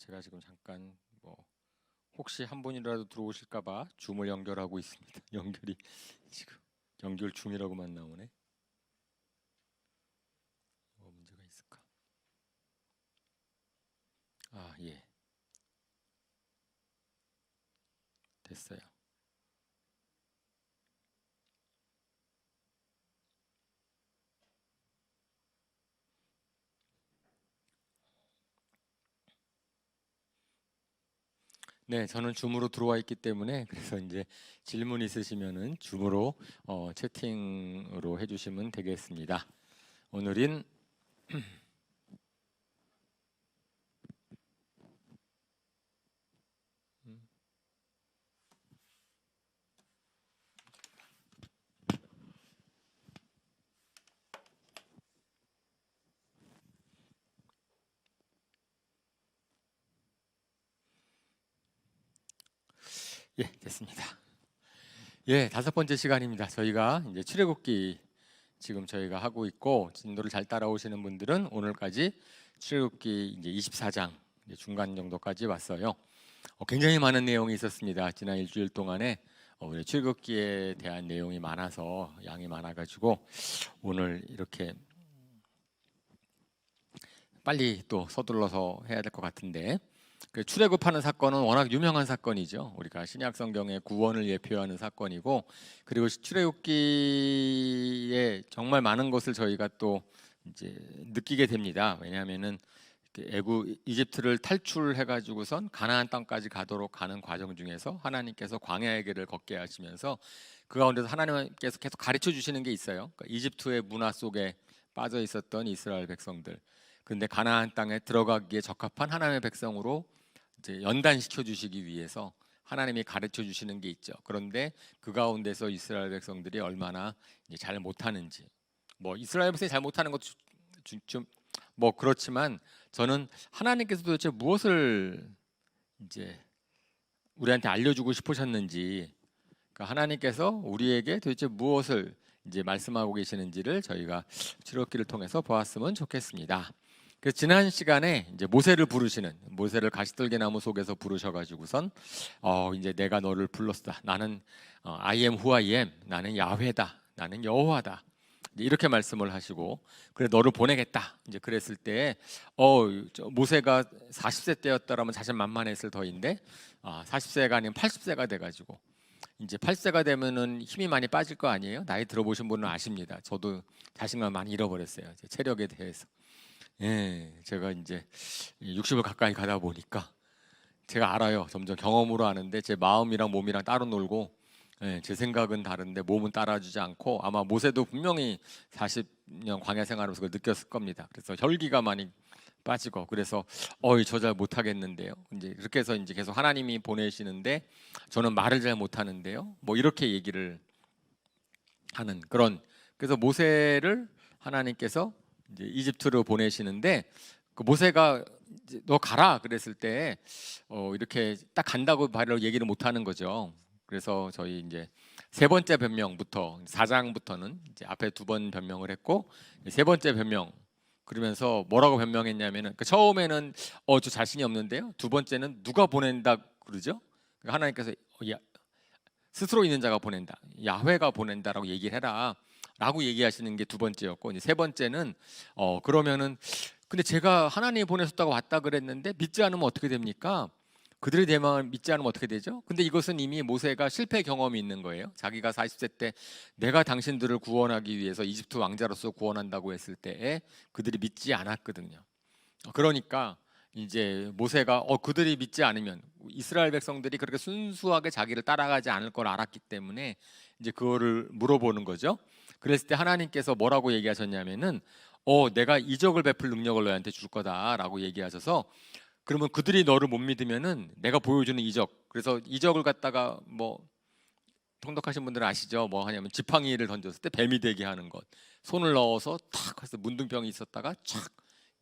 제가 지금 잠깐 혹시 한 분이라도 들어오실까봐 줌을 연결하고 있습니다. 연결이 지금 연결 중이라고만 나오네. 뭐 문제가 있을까? 아, 예, 됐어요. 네, 저는 줌으로 들어와 있기 때문에 그래서 이제 질문 있으시면은 줌으로 채팅으로 해주시면 되겠습니다. 오늘은 예, 됐습니다. 예, 5번째 시간입니다. 저희가 이제 출애굽기 지금 저희가 하고 있고 진도를 잘 따라오시는 분들은 오늘까지 출애굽기 이제 24장 이제 중간 정도까지 왔어요. 굉장히 많은 내용이 있었습니다. 지난 일주일 동안에 우리 출애굽기에 대한 내용이 많아서 양이 많아가지고 오늘 이렇게 빨리 또 서둘러서 해야 될 것 같은데 그 출애굽하는 사건은 워낙 유명한 사건이죠. 우리가 신약 성경의 구원을 예표하는 사건이고 그리고 출애굽기에 정말 많은 것을 저희가 또 이제 느끼게 됩니다. 왜냐하면은 이집트를 탈출해가지고선 가나안 땅까지 가도록 가는 과정 중에서 하나님께서 광야의 길을 걷게 하시면서 그 가운데서 하나님께서 계속 가르쳐 주시는 게 있어요. 그러니까 이집트의 문화 속에 빠져 있었던 이스라엘 백성들. 근데 가나안 땅에 들어가기에 적합한 하나님의 백성으로 이제 연단시켜 주시기 위해서 하나님이 가르쳐 주시는 게 있죠. 그런데 그 가운데서 이스라엘 백성들이 얼마나 잘 못하는지, 뭐 이스라엘 백성이 잘 못하는 것도 좀 뭐 그렇지만 저는 하나님께서 도대체 무엇을 이제 우리한테 알려주고 싶으셨는지, 그러니까 하나님께서 우리에게 도대체 무엇을 이제 말씀하고 계시는지를 저희가 출애굽기를 통해서 보았으면 좋겠습니다. 그래서 지난 시간에 이제 모세를 가시떨기나무 속에서 부르셔가지고선 이제 내가 너를 불렀다. 나는 I am who I am. 나는 야훼다. 나는 여호와다. 이렇게 말씀을 하시고 그래 너를 보내겠다. 이제 그랬을 때 모세가 40세 때였더라면 자신만만했을 터인데 40세가 아니면 80세가 돼가지고 이제 80세가 되면은 힘이 많이 빠질 거 아니에요? 나이 들어보신 분은 아십니다. 저도 자신감 많이 잃어버렸어요. 제 체력에 대해서. 예, 제가 이제 60을 가까이 가다 보니까 제가 알아요. 점점 경험으로 아는데 제 마음이랑 몸이랑 따로 놀고 제 생각은 다른데 몸은 따라주지 않고 아마 모세도 분명히 40년 광야 생활하면서 그걸 느꼈을 겁니다. 그래서 혈기가 많이 빠지고 그래서 저 잘 못하겠는데요. 이제 그렇게 해서 이제 계속 하나님이 보내시는데 저는 말을 잘 못하는데요. 뭐 이렇게 얘기를 하는 그런 그래서 모세를 하나님께서 이제 이집트로 보내시는데 그 모세가 이제 너 가라 그랬을 때 이렇게 딱 간다고 바로 얘기를 못 하는 거죠. 그래서 저희 이제 세 번째 변명부터 4장부터는 이제 앞에 2번 변명을 했고 세 번째 변명 그러면서 뭐라고 변명했냐면은 그 처음에는 저 자신이 없는데요. 두 번째는 누가 보낸다 그러죠? 그러니까 하나님께서 스스로 있는 자가 보낸다. 야훼가 보낸다라고 얘기를 해라. 라고 얘기하시는 게 두 번째였고 이제 세 번째는 그러면은 근데 제가 하나님이 보내셨다고 왔다 그랬는데 믿지 않으면 어떻게 됩니까? 그들의 대망을 믿지 않으면 어떻게 되죠? 근데 이것은 이미 모세가 실패 경험이 있는 거예요. 자기가 40세 때 내가 당신들을 구원하기 위해서 이집트 왕자로서 구원한다고 했을 때에 그들이 믿지 않았거든요. 그러니까 이제 모세가 그들이 믿지 않으면 이스라엘 백성들이 그렇게 순수하게 자기를 따라가지 않을 걸 알았기 때문에 이제 그거를 물어보는 거죠. 그랬을 때 하나님께서 뭐라고 얘기하셨냐면은 내가 이적을 베풀 능력을 너희한테 줄 거다라고 얘기하셔서 그러면 그들이 너를 못 믿으면은 내가 보여주는 이적 그래서 이적을 갖다가 뭐 통독하신 분들은 아시죠? 뭐 하냐면 지팡이를 던졌을 때 뱀이 되게 하는 것 손을 넣어서 탁 해서 문둥병이 있었다가 촥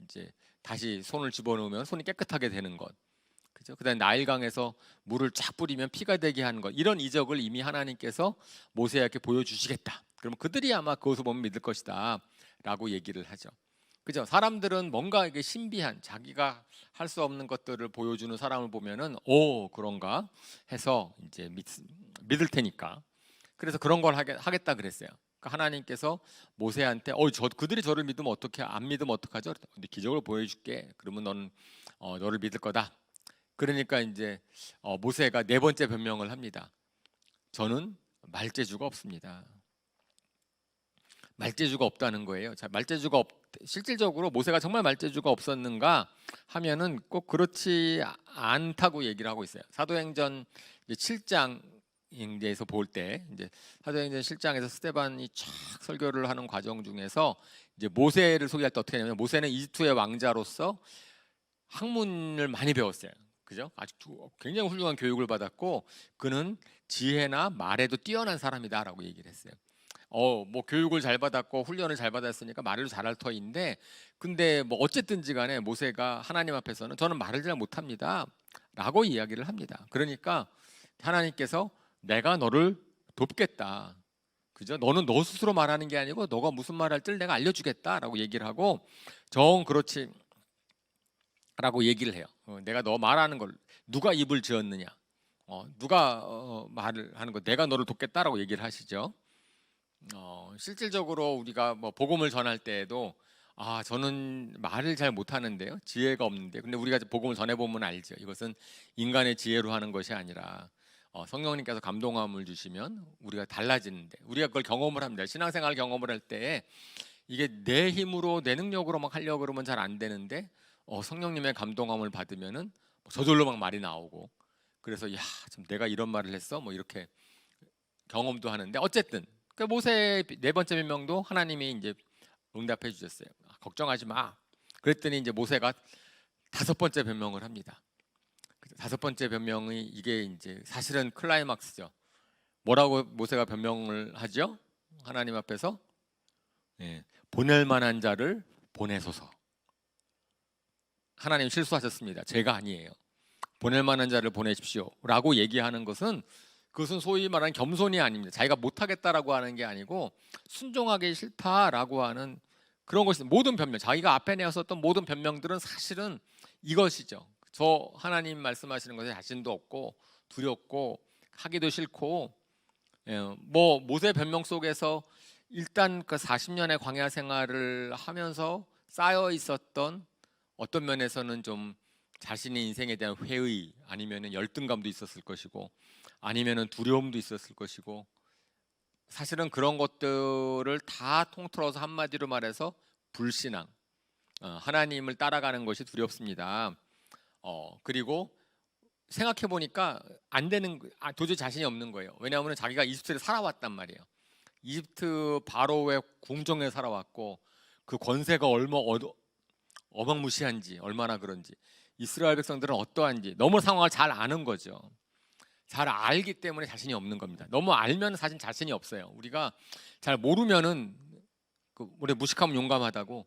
이제 다시 손을 집어넣으면 손이 깨끗하게 되는 것 그죠? 그다음에 나일강에서 물을 쫙 뿌리면 피가 되게 하는 것 이런 이적을 이미 하나님께서 모세에게 보여주시겠다. 그러면 그들이 아마 그것을 보면 믿을 것이다 라고 얘기를 하죠. 그죠? 사람들은 뭔가 이게 신비한 자기가 할 수 없는 것들을 보여주는 사람을 보면은 오 그런가 해서 이제 믿을 테니까. 그래서 그런 걸 하겠다 그랬어요. 그러니까 하나님께서 모세한테 저 그들이 저를 믿으면 어떻게 안 믿으면 어떡하죠? 근데 기적을 보여줄게. 그러면 너는 너를 믿을 거다. 그러니까 이제 모세가 네 번째 변명을 합니다. 저는 말재주가 없습니다. 말재주가 없다는 거예요. 자, 실질적으로 모세가 정말 말재주가 없었는가 하면은 꼭 그렇지 않다고 얘기를 하고 있어요. 사도행전 7장에서 볼 때 이제 사도행전 7장에서 스데반이 쫙 설교를 하는 과정 중에서 이제 모세를 소개할 때 어떻게 하냐면 모세는 이집트의 왕자로서 학문을 많이 배웠어요. 그죠? 아주 굉장히 훌륭한 교육을 받았고 그는 지혜나 말에도 뛰어난 사람이다라고 얘기를 했어요. 뭐 교육을 잘 받았고 훈련을 잘 받았으니까 말을 잘할 터인데 근데 뭐 어쨌든지 간에 모세가 하나님 앞에서는 저는 말을 잘 못합니다 라고 이야기를 합니다. 그러니까 하나님께서 내가 너를 돕겠다. 그죠? 너는 너 스스로 말하는 게 아니고 너가 무슨 말 할지를 내가 알려주겠다라고 얘기를 하고 정 그렇지 라고 얘기를 해요. 내가 너 말하는 걸 누가 입을 지었느냐 누가 말을 하는 거 내가 너를 돕겠다라고 얘기를 하시죠. 실질적으로 우리가 뭐 복음을 전할 때에도 저는 말을 잘 못하는데요 지혜가 없는데 근데 우리가 복음을 전해보면 알죠. 이것은 인간의 지혜로 하는 것이 아니라 성령님께서 감동함을 주시면 우리가 달라지는데 우리가 그걸 경험을 합니다. 신앙생활 경험을 할 때 이게 내 힘으로 내 능력으로 막 하려고 그러면 잘 안 되는데 성령님의 감동함을 받으면은 저절로 막 말이 나오고 그래서 야 참 내가 이런 말을 했어 뭐 이렇게 경험도 하는데 어쨌든 그 모세의 네 번째 변명도 하나님이 이제 응답해 주셨어요. 걱정하지 마. 그랬더니 이제 모세가 다섯 번째 변명을 합니다. 다섯 번째 변명이 이게 이제 사실은 클라이막스죠. 뭐라고 모세가 변명을 하죠? 하나님 앞에서 보낼 만한 자를 보내소서. 하나님 실수하셨습니다. 제가 아니에요. 보낼 만한 자를 보내십시오라고 얘기하는 것은 그것은 소위 말하는 겸손이 아닙니다. 자기가 못하겠다라고 하는 게 아니고 순종하기 싫다라고 하는 그런 것이 모든 변명, 자기가 앞에 내었었던 모든 변명들은 사실은 이것이죠. 저 하나님 말씀하시는 것에 자신도 없고 두렵고 하기도 싫고 뭐 모세 변명 속에서 일단 그 40년의 광야 생활을 하면서 쌓여 있었던 어떤 면에서는 좀 자신의 인생에 대한 회의 아니면은 열등감도 있었을 것이고 아니면은 두려움도 있었을 것이고 사실은 그런 것들을 다 통틀어서 한마디로 말해서 불신앙, 하나님을 따라가는 것이 두렵습니다. 그리고 생각해 보니까 안 되는 도저히 자신이 없는 거예요. 왜냐하면 자기가 이집트에 살아왔단 말이에요. 이집트 바로의 궁정에 살아왔고 그 권세가 어마무시한지 얼마나 그런지 이스라엘 백성들은 어떠한지 너무 상황을 잘 아는 거죠. 잘 알기 때문에 자신이 없는 겁니다. 너무 알면 사실 자신이 없어요. 우리가 잘 모르면은 우리 무식하면 용감하다고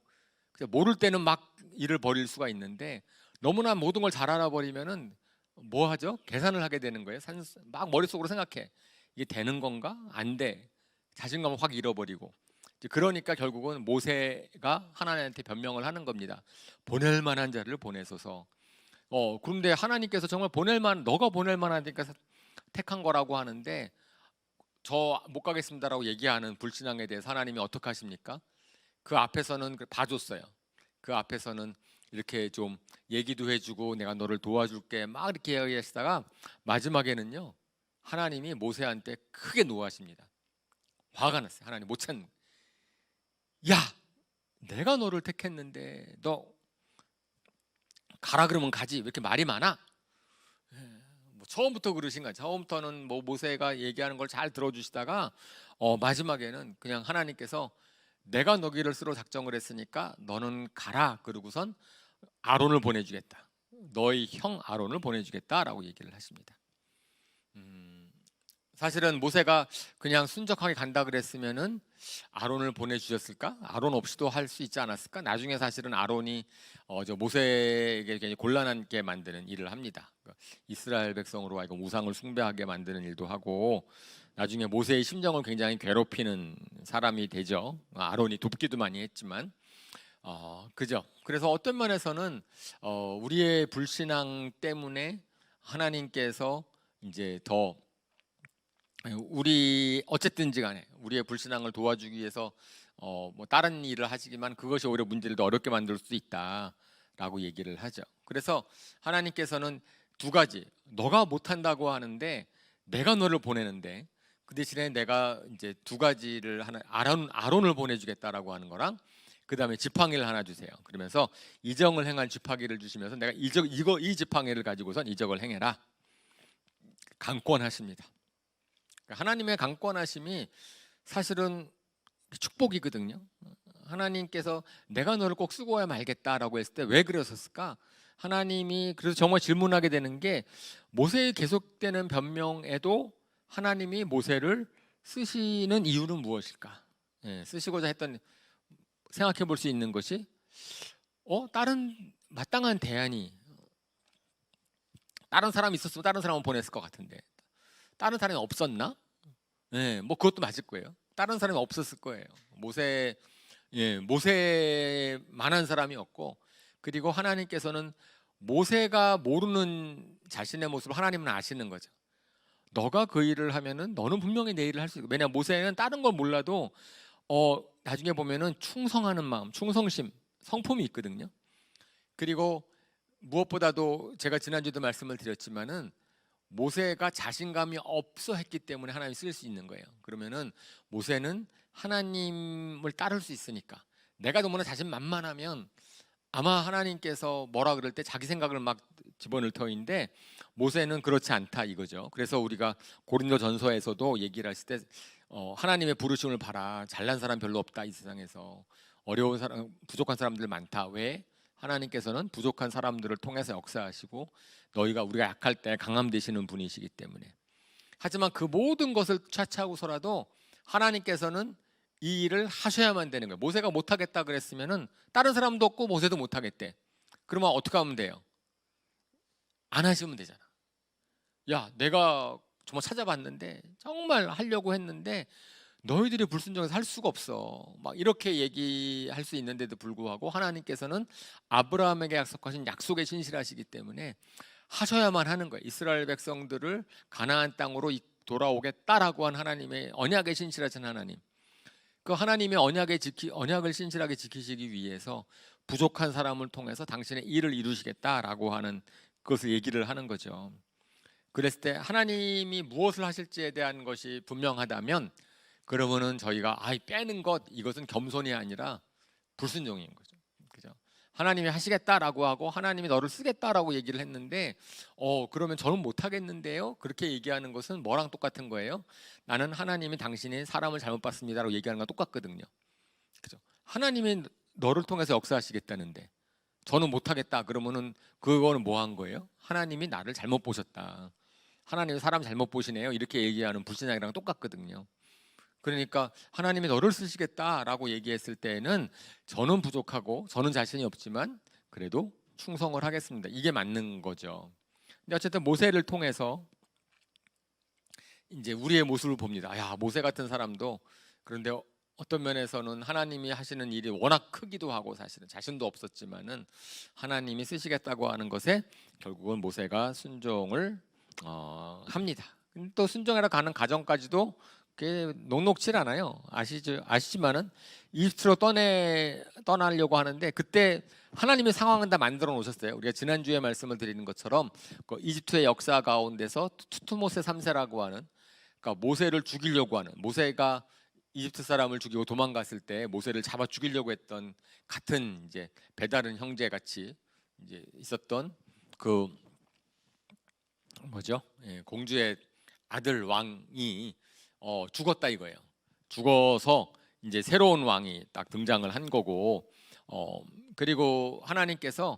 모를 때는 막 일을 벌일 수가 있는데 너무나 모든 걸 잘 알아버리면은 뭐 하죠? 계산을 하게 되는 거예요. 막 머릿속으로 생각해. 이게 되는 건가? 안 돼. 자신감을 확 잃어버리고 그러니까 결국은 모세가 하나님한테 변명을 하는 겁니다. 보낼 만한 자를 보내소서. 그런데 하나님께서 정말 너가 보낼 만하니까 택한 거라고 하는데 저 못 가겠습니다라고 얘기하는 불신앙에 대해서 하나님이 어떻게 하십니까? 그 앞에서는 봐줬어요. 그 앞에서는 이렇게 좀 얘기도 해주고 내가 너를 도와줄게 막 이렇게 이야기하시다가 마지막에는요 하나님이 모세한테 크게 노하십니다. 화가 났어요. 하나님 못 찾는 야 내가 너를 택했는데 너 가라 그러면 가지 왜 이렇게 말이 많아? 뭐 처음부터 그러신 거예요. 처음부터는 뭐 모세가 얘기하는 걸 잘 들어주시다가 마지막에는 그냥 하나님께서 내가 너기를 쓰러 작정을 했으니까 너는 가라 그러고선 아론을 보내주겠다. 너희 형 아론을 보내주겠다라고 얘기를 하십니다. 사실은 모세가 그냥 순적하게 간다 그랬으면은 아론을 보내주셨을까? 아론 없이도 할 수 있지 않았을까? 나중에 사실은 아론이 저 모세에게 굉장히 곤란하게 만드는 일을 합니다. 이스라엘 백성으로 하여금 우상을 숭배하게 만드는 일도 하고 나중에 모세의 심정을 굉장히 괴롭히는 사람이 되죠. 아론이 돕기도 많이 했지만 그죠. 그래서 어떤 면에서는 우리의 불신앙 때문에 하나님께서 이제 더 우리 어쨌든지 간에 우리의 불신앙을 도와주기 위해서 뭐 다른 일을 하시지만 그것이 오히려 문제를 더 어렵게 만들 수 있다라고 얘기를 하죠. 그래서 하나님께서는 두 가지, 너가 못한다고 하는데 내가 너를 보내는데 그 대신에 내가 이제 두 가지를 하나 아론을 보내주겠다라고 하는 거랑 그 다음에 지팡이를 하나 주세요. 그러면서 이적을 행할 지팡이를 주시면서 내가 이 지팡이를 가지고선 이적을 행해라. 강권하십니다. 하나님의 강권하심이 사실은 축복이거든요. 하나님께서 내가 너를 꼭 쓰고 와야 말겠다라고 했을 때 왜 그러셨을까? 하나님이 그래서 정말 질문하게 되는 게 모세의 계속되는 변명에도 하나님이 모세를 쓰시는 이유는 무엇일까? 쓰시고자 했던 생각해 볼 수 있는 것이 다른 마땅한 대안이 다른 사람이 있었으면 다른 사람을 보냈을 것 같은데 다른 사람이 없었나? 뭐 그것도 맞을 거예요. 다른 사람이 없었을 거예요. 모세만한 사람이 없고 그리고 하나님께서는 모세가 모르는 자신의 모습을 하나님은 아시는 거죠. 너가 그 일을 하면은 너는 분명히 내 일을 할 수 있고 왜냐 모세는 다른 걸 몰라도 나중에 보면은 충성하는 마음, 충성심, 성품이 있거든요. 그리고 무엇보다도 제가 지난주에도 말씀을 드렸지만은 모세가 자신감이 없어 했기 때문에 하나님이 쓸 수 있는 거예요. 그러면은 모세는 하나님을 따를 수 있으니까 내가 너무나 자신만만하면 아마 하나님께서 뭐라 그럴 때 자기 생각을 막 집어넣을 터인데 모세는 그렇지 않다 이거죠. 그래서 우리가 고린도전서에서도 얘기를 했을 때 하나님의 부르심을 봐라. 잘난 사람 별로 없다 이 세상에서. 어려운 사람, 부족한 사람들 많다. 왜? 하나님께서는 부족한 사람들을 통해서 역사하시고 우리가 약할 때 강함 되시는 분이시기 때문에. 하지만 그 모든 것을 차치하고서라도 하나님께서는 이 일을 하셔야만 되는 거예요. 모세가 못하겠다 그랬으면은 다른 사람도 없고 모세도 못하겠대. 그러면 어떻게 하면 돼요? 안 하시면 되잖아. 야, 내가 정말 찾아봤는데 정말 하려고 했는데 너희들이 불순종해서 할 수가 없어. 막 이렇게 얘기할 수 있는데도 불구하고 하나님께서는 아브라함에게 약속하신 약속에 신실하시기 때문에 하셔야만 하는 거예요. 이스라엘 백성들을 가나안 땅으로 돌아오겠다라고 한 하나님의 언약에 신실하신 하나님. 그 하나님의 언약을 신실하게 지키시기 위해서 부족한 사람을 통해서 당신의 일을 이루시겠다라고 하는 그것을 얘기를 하는 거죠. 그랬을 때 하나님이 무엇을 하실지에 대한 것이 분명하다면 그러면은 저희가 빼는 것 이것은 겸손이 아니라 불순종인 거죠. 그죠? 하나님이 하시겠다라고 하고 하나님이 너를 쓰겠다라고 얘기를 했는데 그러면 저는 못 하겠는데요. 그렇게 얘기하는 것은 뭐랑 똑같은 거예요? 나는 하나님이 당신이 사람을 잘못 봤습니다라고 얘기하는 건 똑같거든요. 그죠? 하나님이 너를 통해서 역사하시겠다는데 저는 못 하겠다 그러면은 그거는 뭐 한 거예요? 하나님이 나를 잘못 보셨다. 하나님이 사람 잘못 보시네요. 이렇게 얘기하는 불신앙이랑 똑같거든요. 그러니까 하나님이 너를 쓰시겠다라고 얘기했을 때에는 저는 부족하고 저는 자신이 없지만 그래도 충성을 하겠습니다. 이게 맞는 거죠. 근데 어쨌든 모세를 통해서 이제 우리의 모습을 봅니다. 야, 모세 같은 사람도 그런데 어떤 면에서는 하나님이 하시는 일이 워낙 크기도 하고 사실은 자신도 없었지만은 하나님이 쓰시겠다고 하는 것에 결국은 모세가 순종을 합니다. 또 순종하러 가는 과정까지도 꽤 녹록치 않아요. 아시지만은 이집트로 떠나려고 하는데 그때 하나님의 상황은 다 만들어 놓으셨어요. 우리가 지난주에 말씀을 드리는 것처럼 그 이집트의 역사 가운데서 투트모세 3세라고 하는 그러니까 모세를 죽이려고 하는 모세가 이집트 사람을 죽이고 도망갔을 때 모세를 잡아 죽이려고 했던 같은 이제 배다른 형제 같이 이제 있었던 그 뭐죠? 공주의 아들 왕이 죽었다 이거예요. 죽어서 이제 새로운 왕이 딱 등장을 한 거고 그리고 하나님께서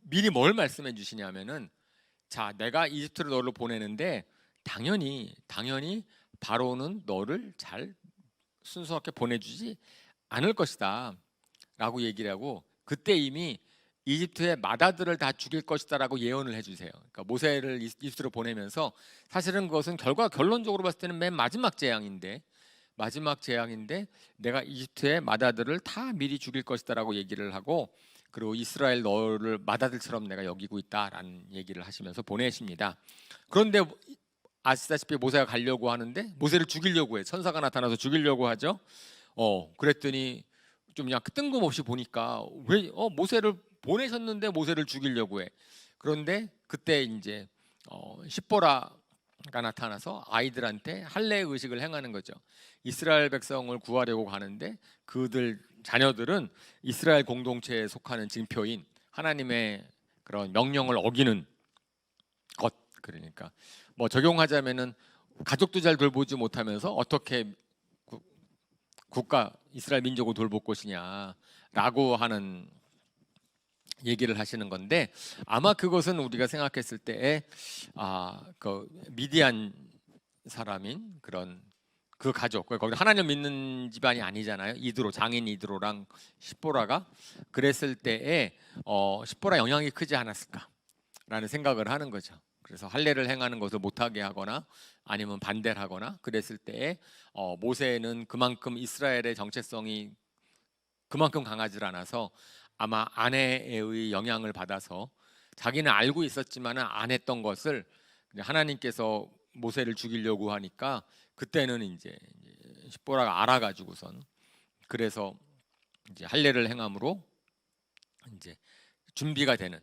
미리 뭘 말씀해 주시냐면은 자, 내가 이집트로 너를 보내는데 당연히 바로는 너를 잘 순수하게 보내주지 않을 것이다 라고 얘기를 하고 그때 이미 이집트의 맏아들을 다 죽일 것이다라고 예언을 해주세요. 그러니까 모세를 이집트로 보내면서 사실은 그것은 결론적으로 봤을 때는 맨 마지막 재앙인데 마지막 재앙인데 내가 이집트의 맏아들을 다 미리 죽일 것이다라고 얘기를 하고, 그리고 이스라엘 너를 맏아들처럼 내가 여기고 있다라는 얘기를 하시면서 보내십니다. 그런데 아시다시피 모세가 가려고 하는데 모세를 죽이려고 해. 천사가 나타나서 죽이려고 하죠. 그랬더니 좀 그냥 뜬금없이 보니까 왜 모세를 보내셨는데 모세를 죽이려고 해. 그런데 그때 이제 십보라가 나타나서 아이들한테 할례 의식을 행하는 거죠. 이스라엘 백성을 구하려고 가는데 그들 자녀들은 이스라엘 공동체에 속하는 징표인 하나님의 그런 명령을 어기는 것. 그러니까 뭐 적용하자면은 가족도 잘 돌보지 못하면서 어떻게 국가 이스라엘 민족을 돌볼 것이냐라고 하는 얘기를 하시는 건데, 아마 그것은 우리가 생각했을 때에 그 미디안 사람인 그런 그 가족, 거기 하나님 믿는 집안이 아니잖아요. 이드로, 장인 이드로랑 십보라가 그랬을 때에 십보라 영향이 크지 않았을까라는 생각을 하는 거죠. 그래서 할례를 행하는 것을 못하게 하거나 아니면 반대를 하거나 그랬을 때에 모세는 그만큼 이스라엘의 정체성이 그만큼 강하지 않아서 아마 아내의 영향을 받아서 자기는 알고 있었지만은 안 했던 것을 하나님께서 모세를 죽이려고 하니까 그때는 이제 십보라가 알아가지고선 그래서 이제 할례를 행함으로 이제 준비가 되는.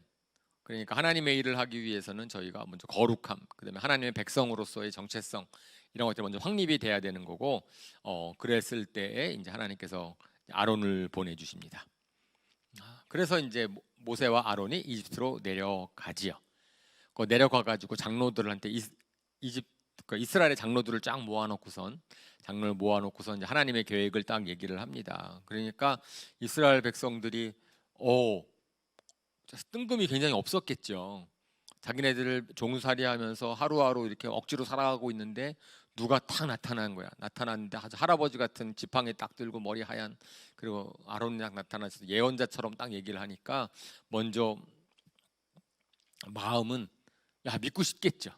그러니까 하나님의 일을 하기 위해서는 저희가 먼저 거룩함, 그다음에 하나님의 백성으로서의 정체성 이런 것들이 먼저 확립이 돼야 되는 거고, 그랬을 때에 이제 하나님께서 아론을 보내주십니다. 그래서 이제 모세와 아론이 이집트로 내려가지요. 그 내려가 가지고 장로들한테 이스라엘의 장로들을 쫙 모아놓고선 장로를 모아놓고선 이제 하나님의 계획을 딱 얘기를 합니다. 그러니까 이스라엘 백성들이 뜬금이 굉장히 없었겠죠. 자기네들을 종살이하면서 하루하루 이렇게 억지로 살아가고 있는데 누가 탁 나타난 거야. 나타났는데 아주 할아버지 같은 지팡이 딱 들고 머리 하얀, 그리고 아론이 딱 나타나서 예언자처럼 딱 얘기를 하니까 먼저 마음은 믿고 싶겠죠.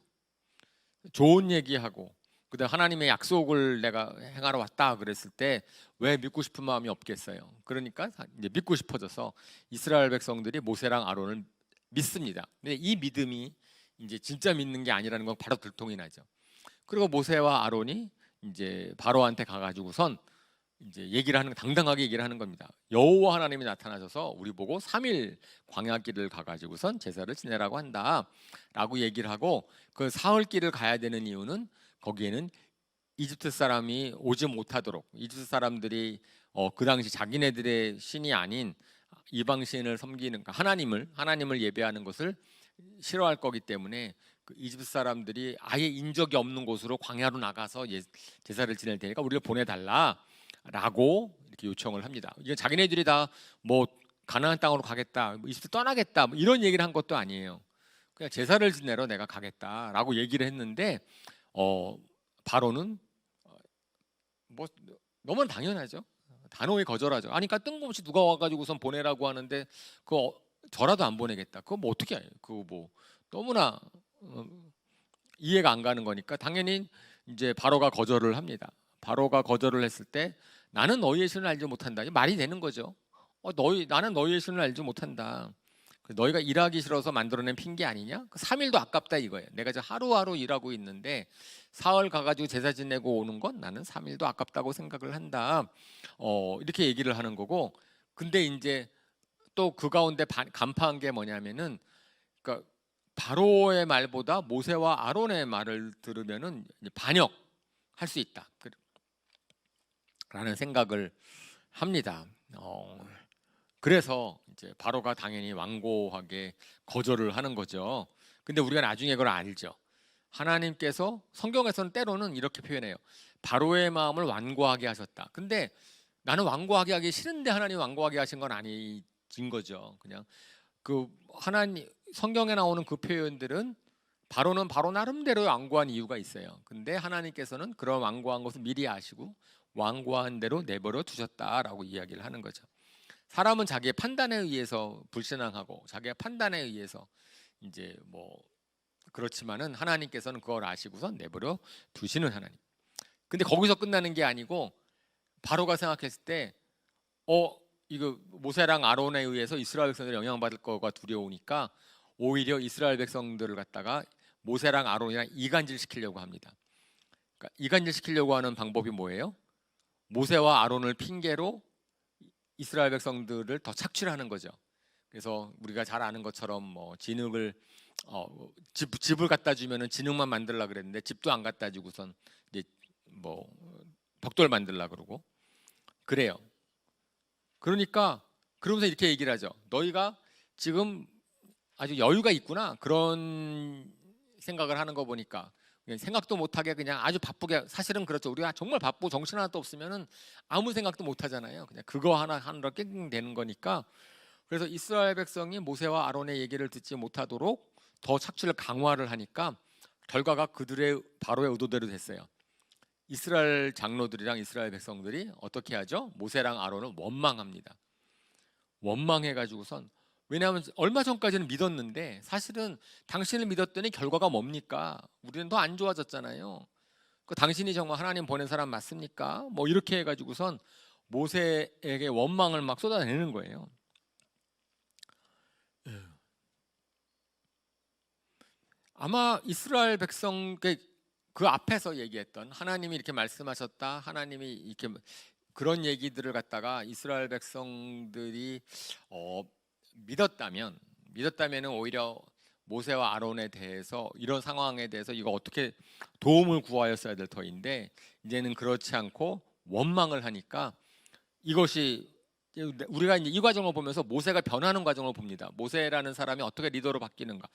좋은 얘기하고 그다음 하나님의 약속을 내가 행하러 왔다 그랬을 때 왜 믿고 싶은 마음이 없겠어요. 그러니까 이제 믿고 싶어져서 이스라엘 백성들이 모세랑 아론을 믿습니다. 근데 이 믿음이 이제 진짜 믿는 게 아니라는 건 바로 들통이 나죠. 그리고 모세와 아론이 이제 바로한테 가가지고선 이제 당당하게 얘기를 하는 겁니다. 여호와 하나님이 나타나셔서 우리 보고 3일 광야길을 가가지고선 제사를 지내라고 한다라고 얘기를 하고, 그 사흘길을 가야 되는 이유는 거기에는 이집트 사람이 오지 못하도록, 이집트 사람들이 그 당시 자기네들의 신이 아닌 이방 신을 섬기는 하나님을 예배하는 것을 싫어할 거기 때문에 그 이집트 사람들이 아예 인적이 없는 곳으로 광야로 나가서 제사를 지낼 테니까 우리를 보내달라라고 이렇게 요청을 합니다. 이게 자기네들이 다 뭐 가나안 땅으로 가겠다, 이집트 떠나겠다 이런 얘기를 한 것도 아니에요. 그냥 제사를 지내러 내가 가겠다라고 얘기를 했는데 바로는 뭐 너무 당연하죠. 단호히 거절하죠. 그러니까 뜬금없이 누가 와가지고선 보내라고 하는데 저라도 안 보내겠다. 그거 뭐 어떻게 해요? 그거 뭐 너무나 이해가 안 가는 거니까 당연히 이제 바로가 거절을 합니다. 바로가 거절을 했을 때 나는 너희의 신을 알지 못한다. 말이 되는 거죠. 나는 너희의 신을 알지 못한다. 너희가 일하기 싫어서 만들어낸 핑계 아니냐? 3일도 아깝다 이거예요. 내가 지금 하루하루 일하고 있는데 사흘 가가지고 제사 지내고 오는 건 나는 3일도 아깝다고 생각을 한다. 이렇게 얘기를 하는 거고, 근데 이제 또 그 가운데 간파한 게 뭐냐면은, 그러니까 바로의 말보다 모세와 아론의 말을 들으면은 반역할 수 있다라는 생각을 합니다. 그래서 이제 바로가 당연히 완고하게 거절을 하는 거죠. 근데 우리가 나중에 그걸 알죠. 하나님께서 성경에서는 때로는 이렇게 표현해요. 바로의 마음을 완고하게 하셨다. 근데 나는 완고하게 하기 싫은데 하나님 완고하게 하신 건 아닌 거죠. 그냥 그 하나님 성경에 나오는 그 표현들은 바로는 바로 나름대로 완고한 이유가 있어요. 근데 하나님께서는 그런 완고한 것을 미리 아시고 완고한 대로 내버려 두셨다라고 이야기를 하는 거죠. 사람은 자기의 판단에 의해서 불신앙하고 자기의 판단에 의해서 이제 뭐 그렇지만은 하나님께서는 그걸 아시고서 내버려 두시는 하나님. 근데 거기서 끝나는 게 아니고 바로가 생각했을 때 이거 모세랑 아론에 의해서 이스라엘 백성들이 영향받을 거가 두려우니까 오히려 이스라엘 백성들을 갖다가 모세랑 아론이랑 이간질 시키려고 합니다. 그러니까 이간질 시키려고 하는 방법이 뭐예요? 모세와 아론을 핑계로 이스라엘 백성들을 더 착취하는 거죠. 그래서 우리가 잘 아는 것처럼 뭐 진흙을 집을 갖다 주면은 진흙만 만들라 그랬는데 집도 안 갖다 주고선 이제 뭐 벽돌 만들라 그러고 그래요. 그러니까 그러면서 이렇게 얘기를 하죠. 너희가 지금 아주 여유가 있구나. 그런 생각을 하는 거 보니까 생각도 못하게 그냥 아주 바쁘게, 사실은 그렇죠. 우리가 정말 바쁘고 정신 하나도 없으면은 아무 생각도 못 하잖아요. 그냥 그거 하나 하느라 깽깽대는 거니까. 그래서 이스라엘 백성이 모세와 아론의 얘기를 듣지 못하도록 더 착취를 강화를 하니까 결과가 그들의 바로의 의도대로 됐어요. 이스라엘 장로들이랑 이스라엘 백성들이 어떻게 하죠? 모세랑 아론을 원망합니다. 원망해가지고선, 왜냐하면 얼마 전까지는 믿었는데 사실은 당신을 믿었더니 결과가 뭡니까? 우리는 더 안 좋아졌잖아요. 당신이 정말 하나님 보낸 사람 맞습니까? 뭐 이렇게 해가지고선 모세에게 원망을 막 쏟아내는 거예요. 아마 이스라엘 백성 그 앞에서 얘기했던 하나님이 이렇게 말씀하셨다, 하나님이 이렇게 그런 얘기들을 갖다가 이스라엘 백성들이 믿었다면은 오히려 모세와 아론에 대해서 이런 상황에 대해서 이거 어떻게 도움을 구하였어야 될 터인데 이제는 그렇지 않고 원망을 하니까 이것이 우리가 이제 이 과정을 보면서 모세가 변하는 과정을 봅니다. 모세라는 사람이 어떻게 리더로 바뀌는가.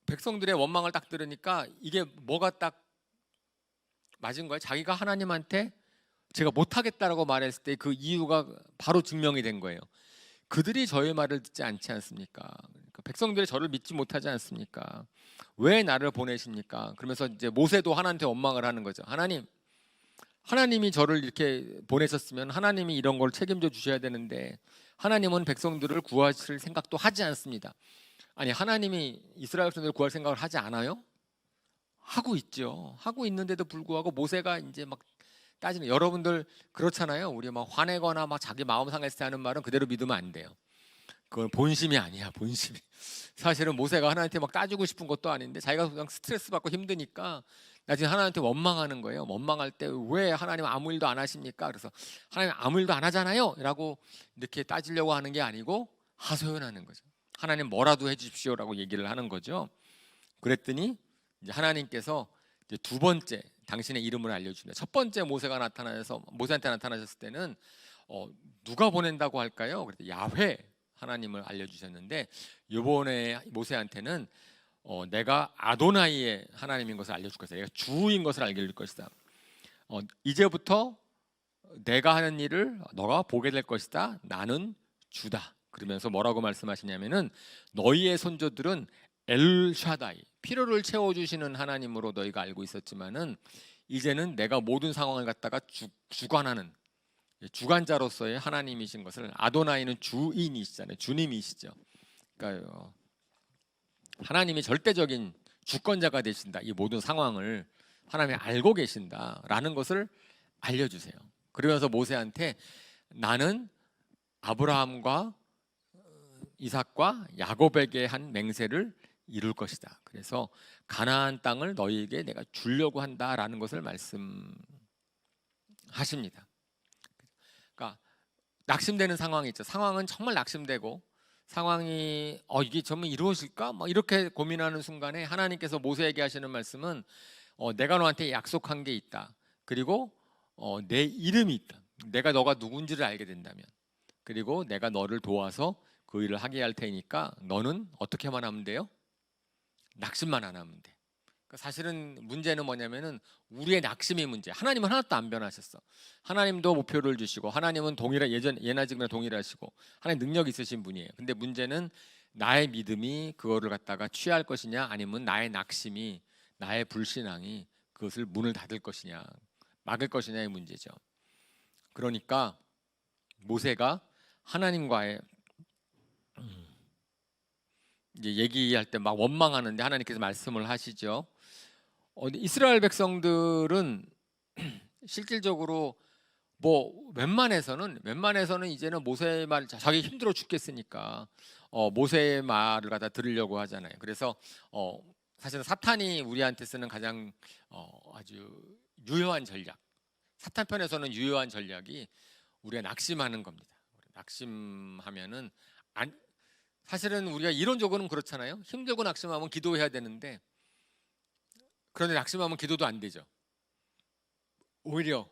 백성들의 원망을 딱 들으니까 이게 뭐가 딱 맞은 거예요. 자기가 하나님한테 제가 못하겠다라고 말했을 때 그 이유가 바로 증명이 된 거예요. 그들이 저의 말을 듣지 않지 않습니까? 그러니까 백성들이 저를 믿지 못하지 않습니까? 왜 나를 보내십니까? 그러면서 이제 모세도 하나님한테 원망을 하는 거죠. 하나님이 저를 이렇게 보내셨으면 하나님이 이런 걸 책임져 주셔야 되는데 하나님은 백성들을 구하실 생각도 하지 않습니다. 아니, 하나님이 이스라엘 백성들을 구할 생각을 하지 않아요? 하고 있죠. 하고 있는데도 불구하고 모세가 이제 막 따지는, 여러분들 그렇잖아요. 우리 막 화내거나 막 자기 마음 상했을 때 하는 말은 그대로 믿으면 안 돼요. 그건 본심이 아니야, 본심이. 사실은 모세가 하나님한테 막 따지고 싶은 것도 아닌데 자기가 그냥 스트레스 받고 힘드니까 나중에 하나님한테 원망하는 거예요. 원망할 때 왜 하나님 아무 일도 안 하십니까? 그래서 하나님 아무 일도 안 하잖아요 라고 이렇게 따지려고 하는 게 아니고 하소연하는 거죠. 하나님 뭐라도 해주십시오라고 얘기를 하는 거죠. 그랬더니 이제 하나님께서 이제 두 번째 당신의 이름을 알려주니다. 첫 번째 모세가 나타나서 모세한테 나타나셨을 때는 누가 보낸다고 할까요? 그래서 야훼 하나님을 알려주셨는데 이번에 모세한테는 내가 아도나이의 하나님인 것을 알려줄 것이다. 내가 주인 것을 알게 될 것이다. 이제부터 내가 하는 일을 너가 보게 될 것이다. 나는 주다. 그러면서 뭐라고 말씀하시냐면은 너희의 손조들은 엘샤다이, 필요를 채워주시는 하나님으로 너희가 알고 있었지만은 이제는 내가 모든 상황을 갖다가 주관하는 주관자로서의 하나님이신 것을, 아도나이는 주인이시잖아요. 주님이시죠. 그러니까 하나님이 절대적인 주권자가 되신다. 이 모든 상황을 하나님이 알고 계신다라는 것을 알려주세요. 그러면서 모세한테 나는 아브라함과 이삭과 야곱에게 한 맹세를 이룰 것이다. 그래서 가나안 땅을 너희에게 내가 주려고 한다라는 것을 말씀하십니다. 그러니까 낙심되는 상황이 있죠. 상황은 정말 낙심되고 상황이 이게 정말 이루어질까? 막 이렇게 고민하는 순간에 하나님께서 모세에게 하시는 말씀은 내가 너한테 약속한 게 있다. 그리고 내 이름이 있다. 내가 너가 누군지를 알게 된다면, 그리고 내가 너를 도와서 그 일을 하게 할 테니까 너는 어떻게만 하면 돼요? 낙심만 안 하면 돼. 그러니까 사실은 문제는 뭐냐면은 우리의 낙심이 문제. 하나님은 하나도 안 변하셨어. 하나님도 목표를 주시고 하나님은 예나 지금이나 동일하시고 하나님 능력 있으신 분이에요. 근데 문제는 나의 믿음이 그거를 갖다가 취할 것이냐, 아니면 나의 낙심이, 나의 불신앙이 그것을 문을 닫을 것이냐, 막을 것이냐의 문제죠. 그러니까 모세가 하나님과의 이제 얘기할 때 막 원망하는데 하나님께서 말씀을 하시죠. 이스라엘 백성들은 실질적으로 뭐 웬만해서는 이제는 모세의 말 자기 힘들어 죽겠으니까 모세의 말을 갖다 들으려고 하잖아요. 그래서 사실은 사탄이 우리한테 쓰는 가장 아주 유효한 전략, 사탄 편에서는 유효한 전략이 우리가 낙심하는 겁니다. 낙심하면은 사실은 우리가 이론적으로는 그렇잖아요. 힘들고 낙심하면 기도해야 되는데, 그런데 낙심하면 기도도 안 되죠. 오히려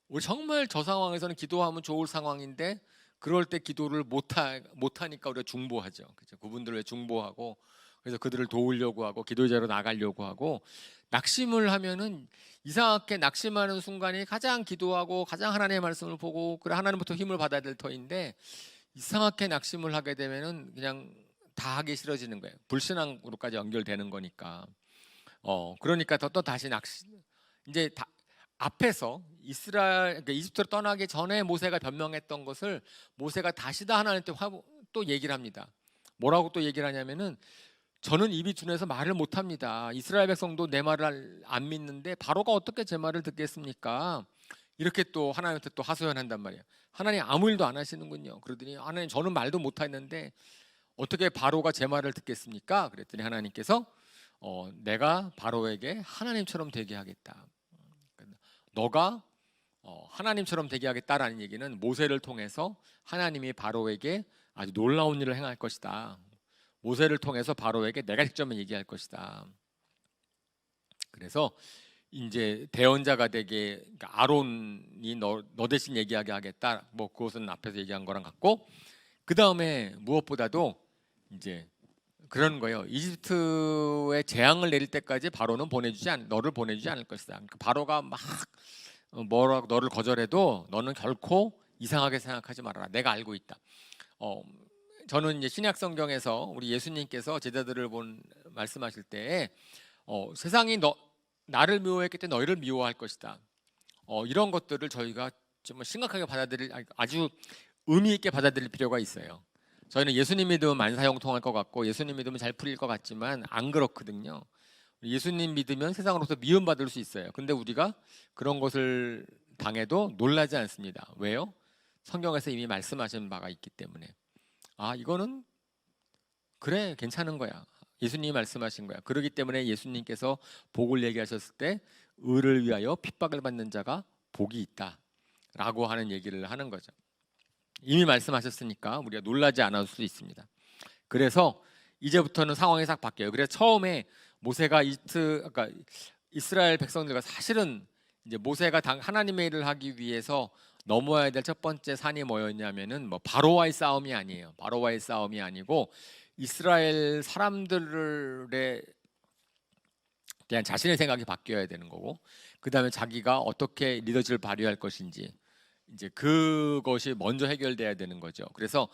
우리 정말 저 상황에서는 기도하면 좋을 상황인데 그럴 때 기도를 못하니까 우리가 중보하죠. 그죠? 그분들을 중보하고 그래서 그들을 도우려고 하고 기도자로 나가려고 하고, 낙심을 하면은 이상하게 낙심하는 순간이 가장 기도하고 가장 하나님의 말씀을 보고 그래 하나님부터 힘을 받아야 될 터인데, 이상하게 낙심을 하게 되면은 그냥 다 하기 싫어지는 거예요. 불신앙으로까지 연결되는 거니까. 그러니까 또 다시 이제 앞에서 그러니까 이집트를 떠나기 전에 모세가 변명했던 것을 모세가 다시 다 하나님한테 또 얘기를 합니다. 뭐라고 또 얘기를 하냐면은, 저는 입이 둔해서 말을 못합니다. 이스라엘 백성도 내 말을 안 믿는데 바로가 어떻게 제 말을 듣겠습니까? 이렇게 또 하나님한테 또 하소연한단 말이에요. 하나님 아무 일도 안 하시는군요. 그러더니 하나님 저는 말도 못했는데 어떻게 바로가 제 말을 듣겠습니까? 그랬더니 하나님께서 내가 바로에게 하나님처럼 되게 하겠다. 너가 하나님처럼 되게 하겠다라는 얘기는 모세를 통해서 하나님이 바로에게 아주 놀라운 일을 행할 것이다. 모세를 통해서 바로에게 내가 직접 얘기할 것이다. 그래서 이제 대언자가 되게, 그러니까 아론이 너 대신 얘기하게 하겠다. 뭐 그것은 앞에서 얘기한 거랑 같고, 그 다음에 무엇보다도 이제 그런 거예요. 이집트에 재앙을 내릴 때까지 바로는 너를 보내주지 않을 것이다. 그러니까 바로가 막 뭐라고 너를 거절해도 너는 결코 이상하게 생각하지 말아라. 내가 알고 있다. 저는 이제 신약 성경에서 우리 예수님께서 제자들을 말씀하실 때 세상이 나를 미워했기 때문에 너희를 미워할 것이다. 이런 것들을 저희가 좀 심각하게 아주 의미 있게 받아들일 필요가 있어요. 저희는 예수님 믿으면 만사형통할 것 같고 예수님 믿으면 잘 풀릴 것 같지만 안 그렇거든요. 예수님 믿으면 세상으로서 미움받을 수 있어요. 근데 우리가 그런 것을 당해도 놀라지 않습니다. 왜요? 성경에서 이미 말씀하신 바가 있기 때문에. 이거는 그래 괜찮은 거야. 예수님이 말씀하신 거야. 그렇기 때문에 예수님께서 복을 얘기하셨을 때 의를 위하여 핍박을 받는 자가 복이 있다 라고 하는 얘기를 하는 거죠. 이미 말씀하셨으니까 우리가 놀라지 않을 수 있습니다. 그래서 이제부터는 상황이 싹 바뀌어요. 그래서 처음에 모세가 그러니까 이스라엘 백성들과 사실은 이제 모세가 하나님의 일을 하기 위해서 넘어야 될 첫 번째 산이 뭐였냐면은 바로와의 싸움이 아니에요. 바로와의 싸움이 아니고 이스라엘 사람들에 대한 자신의 생각이 바뀌어야 되는 거고, 그 다음에 자기가 어떻게 리더십을 발휘할 것인지 이제 그것이 먼저 해결돼야 되는 거죠. 그래서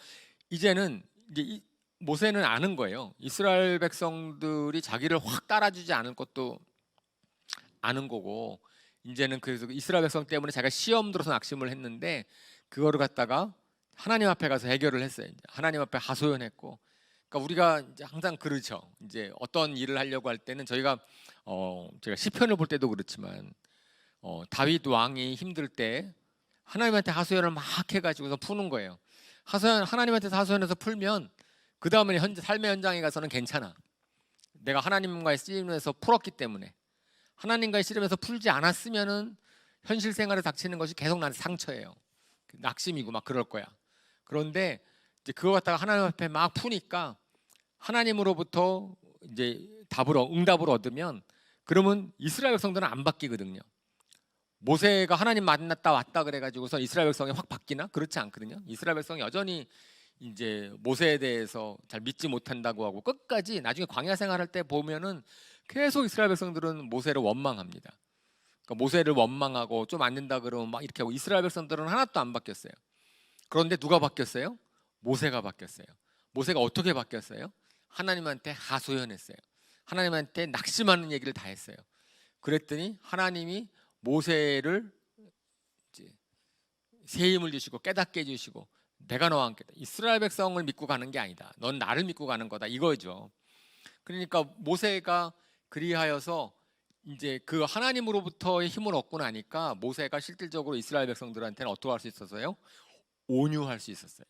이제는 이제 모세는 아는 거예요. 이스라엘 백성들이 자기를 확 따라주지 않을 것도 아는 거고, 이제는 그래서 이스라엘 백성 때문에 자기가 시험 들어서 낙심을 했는데 그거를 갖다가 하나님 앞에 가서 해결을 했어요. 이제 하나님 앞에 하소연했고, 그러니까 우리가 이제 항상 그렇죠. 이제 어떤 일을 하려고 할 때는 제가 시편을 볼 때도 그렇지만 다윗 왕이 힘들 때 하나님한테 하소연을 막 해가지고서 푸는 거예요. 하나님한테 하소연해서 풀면 그 다음에 삶의 현장에 가서는 괜찮아. 내가 하나님과의 씨름에서 풀었기 때문에. 하나님과의 씨름에서 풀지 않았으면은 현실 생활에 닥치는 것이 계속 나한테 상처예요. 낙심이고 막 그럴 거야. 그런데 이제 그거 갖다가 하나님 앞에 막 푸니까 하나님으로부터 이제 응답을 얻으면, 그러면 이스라엘 백성들은 안 바뀌거든요. 모세가 하나님 만났다 왔다 그래가지고서 이스라엘 백성이 확 바뀌나? 그렇지 않거든요. 이스라엘 백성이 여전히 이제 모세에 대해서 잘 믿지 못한다고 하고 끝까지 나중에 광야 생활할 때 보면은 계속 이스라엘 백성들은 모세를 원망합니다. 그러니까 모세를 원망하고 좀 안 된다 그러면 막 이렇게 하고, 이스라엘 백성들은 하나도 안 바뀌었어요. 그런데 누가 바뀌었어요? 모세가 바뀌었어요. 모세가 어떻게 바뀌었어요? 하나님한테 하소연했어요. 하나님한테 낙심하는 얘기를 다 했어요. 그랬더니 하나님이 모세를 새 힘을 주시고 깨닫게 해주시고, 내가 너와 함께다. 이스라엘 백성을 믿고 가는 게 아니다. 넌 나를 믿고 가는 거다 이거죠. 그러니까 모세가 그리하여서 이제 그 하나님으로부터의 힘을 얻고 나니까 모세가 실질적으로 이스라엘 백성들한테는 어떻게 할 수 있었어요? 온유할 수 있었어요.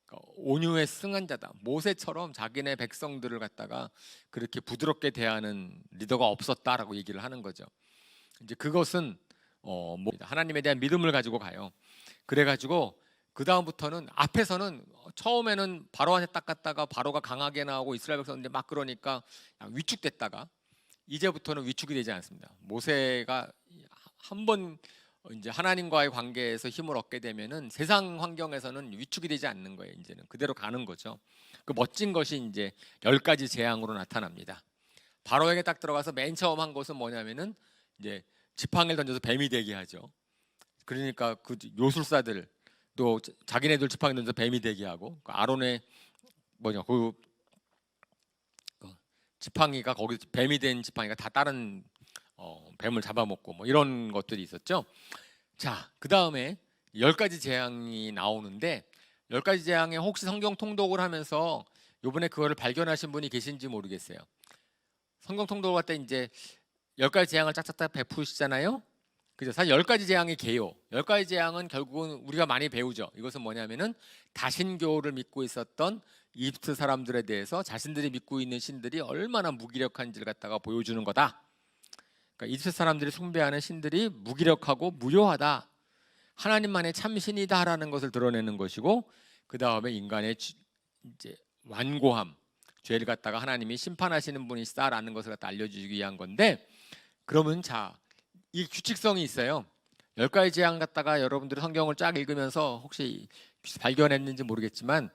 그러니까 온유의 승한자다. 모세처럼 자기네 백성들을 갖다가 그렇게 부드럽게 대하는 리더가 없었다라고 얘기를 하는 거죠. 이제 그것은 뭐 하나님에 대한 믿음을 가지고 가요. 그래가지고 그 다음부터는 앞에서는 처음에는 바로한테 딱 갔다가 바로가 강하게 나오고 이스라엘 백성들이 막 그러니까 위축됐다가 이제부터는 위축이 되지 않습니다. 모세가 한번 이제 하나님과의 관계에서 힘을 얻게 되면은 세상 환경에서는 위축이 되지 않는 거예요. 이제는 그대로 가는 거죠. 그 멋진 것이 이제 10가지 재앙으로 나타납니다. 바로에게 딱 들어가서 맨 처음 한 것은 뭐냐면은 이제 지팡이를 던져서 뱀이 되게 하죠. 그러니까 그 요술사들 또 자기네들 지팡이 던져서 뱀이 되게 하고 그 아론의 그 지팡이가 거기 뱀이 된 지팡이가 다 다른 뱀을 잡아먹고 뭐 이런 것들이 있었죠. 자, 그 다음에 10가지 재앙이 나오는데 10가지 재앙에 혹시 성경 통독을 하면서 요번에 그거를 발견하신 분이 계신지 모르겠어요. 성경 통독을 할 때 이제 10가지 재앙을 짝짝짝 베푸시잖아요. 그죠? 사실 10가지 재앙이 개요. 10가지 재앙은 결국은 우리가 많이 배우죠. 이것은 뭐냐면은 다신교를 믿고 있었던 이집트 사람들에 대해서 자신들이 믿고 있는 신들이 얼마나 무기력한지를 갖다가 보여주는 거다. 그러니까 이집트 사람들이 숭배하는 신들이 무기력하고 무효하다. 하나님만의 참신이다라는 것을 드러내는 것이고, 그 다음에 인간의 이제 완고함, 죄를 갖다가 하나님이 심판하시는 분이시다라는 것을 갖다 알려주기 위한 건데, 그러면 자, 이 규칙성이 있어요. 10가지 재앙 갖다가 여러분들이 성경을 쫙 읽으면서 혹시 발견했는지 모르겠지만,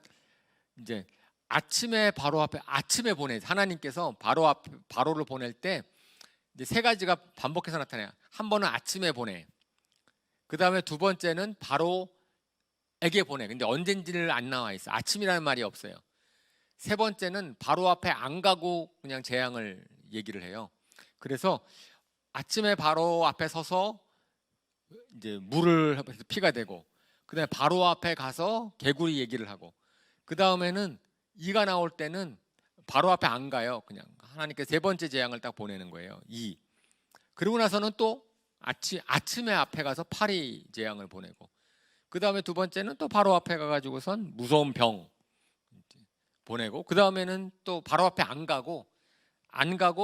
이제 아침에 바로 앞에 아침에 보내 하나님께서 바로를 보낼 때 이제 3가지가 반복해서 나타나요. 한 번은 아침에 보내. 그 다음에 두 번째는 바로에게 보내. 근데 언젠지를 안 나와 있어. 아침이라는 말이 없어요. 세 번째는 바로 앞에 안 가고 그냥 재앙을 얘기를 해요. 그래서 아침에 바로 앞에 서서 이제 물을 해서 피가 되고, 그다음에 바로 앞에 가서 개구리 얘기를 하고, 그 다음에는 이가 나올 때는 바로 앞에 안 가요. 그냥 하나님께 3번째 재앙을 딱 보내는 거예요. 이. 그리고 나서는 또 아침에 앞에 가서 파리 재앙을 보내고, 그 다음에 두 번째는 또 바로 앞에 가가지고선 무서운 병 보내고, 그 다음에는 또 바로 앞에 안 가고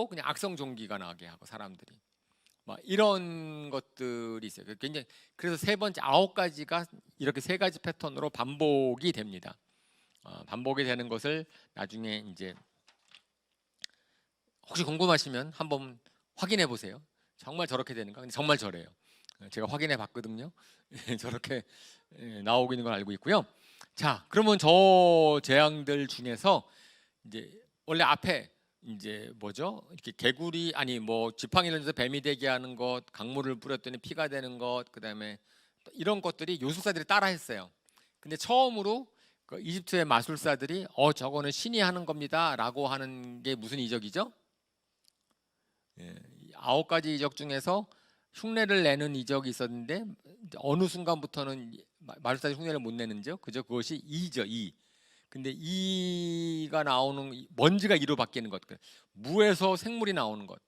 그냥 악성 종기가 나게 하고 사람들이 막 이런 것들이 있어요. 굉장히 그래서 3번째 9가지가 이렇게 3가지 패턴으로 반복이 됩니다. 반복이 되는 것을 나중에 이제 혹시 궁금하시면 한번 확인해 보세요. 정말 저렇게 되는가? 근데 정말 저래요. 제가 확인해 봤거든요. 저렇게 나오고 있는 걸 알고 있고요. 자, 그러면 저 재앙들 중에서 이제 원래 앞에 이제 뭐죠? 이렇게 개구리 아니 뭐 지팡이를 던져서 뱀이 되게 하는 것, 강물을 뿌렸더니 피가 되는 것, 그다음에 이런 것들이 요술사들이 따라했어요. 근데 처음으로 그 이집트의 마술사들이 저거는 신이 하는 겁니다라고 하는 게 무슨 이적이죠? 9가지 이적 중에서 흉내를 내는 이적이 있었는데 어느 순간부터는 마술사들이 흉내를 못 내는죠. 그죠? 그것이 이죠, 이. 근데 이가 나오는 먼지가 이로 바뀌는 것, 무에서 생물이 나오는 것.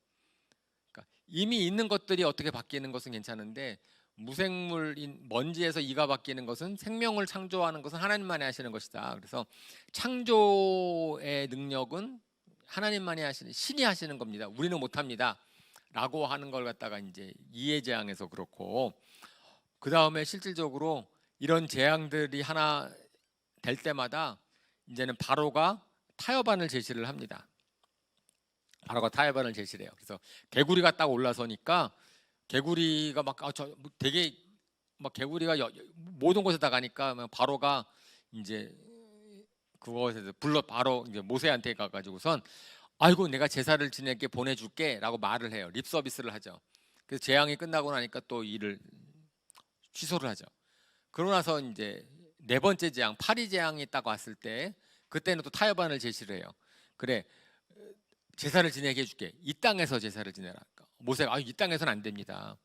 그러니까 이미 있는 것들이 어떻게 바뀌는 것은 괜찮은데 무생물인 먼지에서 이가 바뀌는 것은 생명을 창조하는 것은 하나님만이 하시는 것이다. 그래서 창조의 능력은 하나님만이 하시는 신이 하시는 겁니다. 우리는 못합니다. 라고 하는 걸 갖다가 이제 이해 재앙에서 그렇고, 그 다음에 실질적으로 이런 재앙들이 하나 될 때마다 이제는 바로가 타협안을 제시를 합니다. 바로가 타협안을 제시를 해요. 그래서 개구리가 딱 올라서니까 개구리가 막 되게 막 개구리가 모든 곳에 다 가니까 바로가 이제 그것에서 바로 이제 모세한테 가가지고선 아이고 내가 제사를 지내게 보내줄게라고 말을 해요. 립 서비스를 하죠. 그래서 재앙이 끝나고 나니까 또 일을 취소를 하죠. 그러고 나서 이제 4번째 재앙, 파리 재앙이 딱 왔을 때 그때는 또 타협안을 제시를 해요. 그래, 제사를 지내게 해줄게. 이 땅에서 제사를 지내라. 모세가 이 땅에서는 안 됩니다.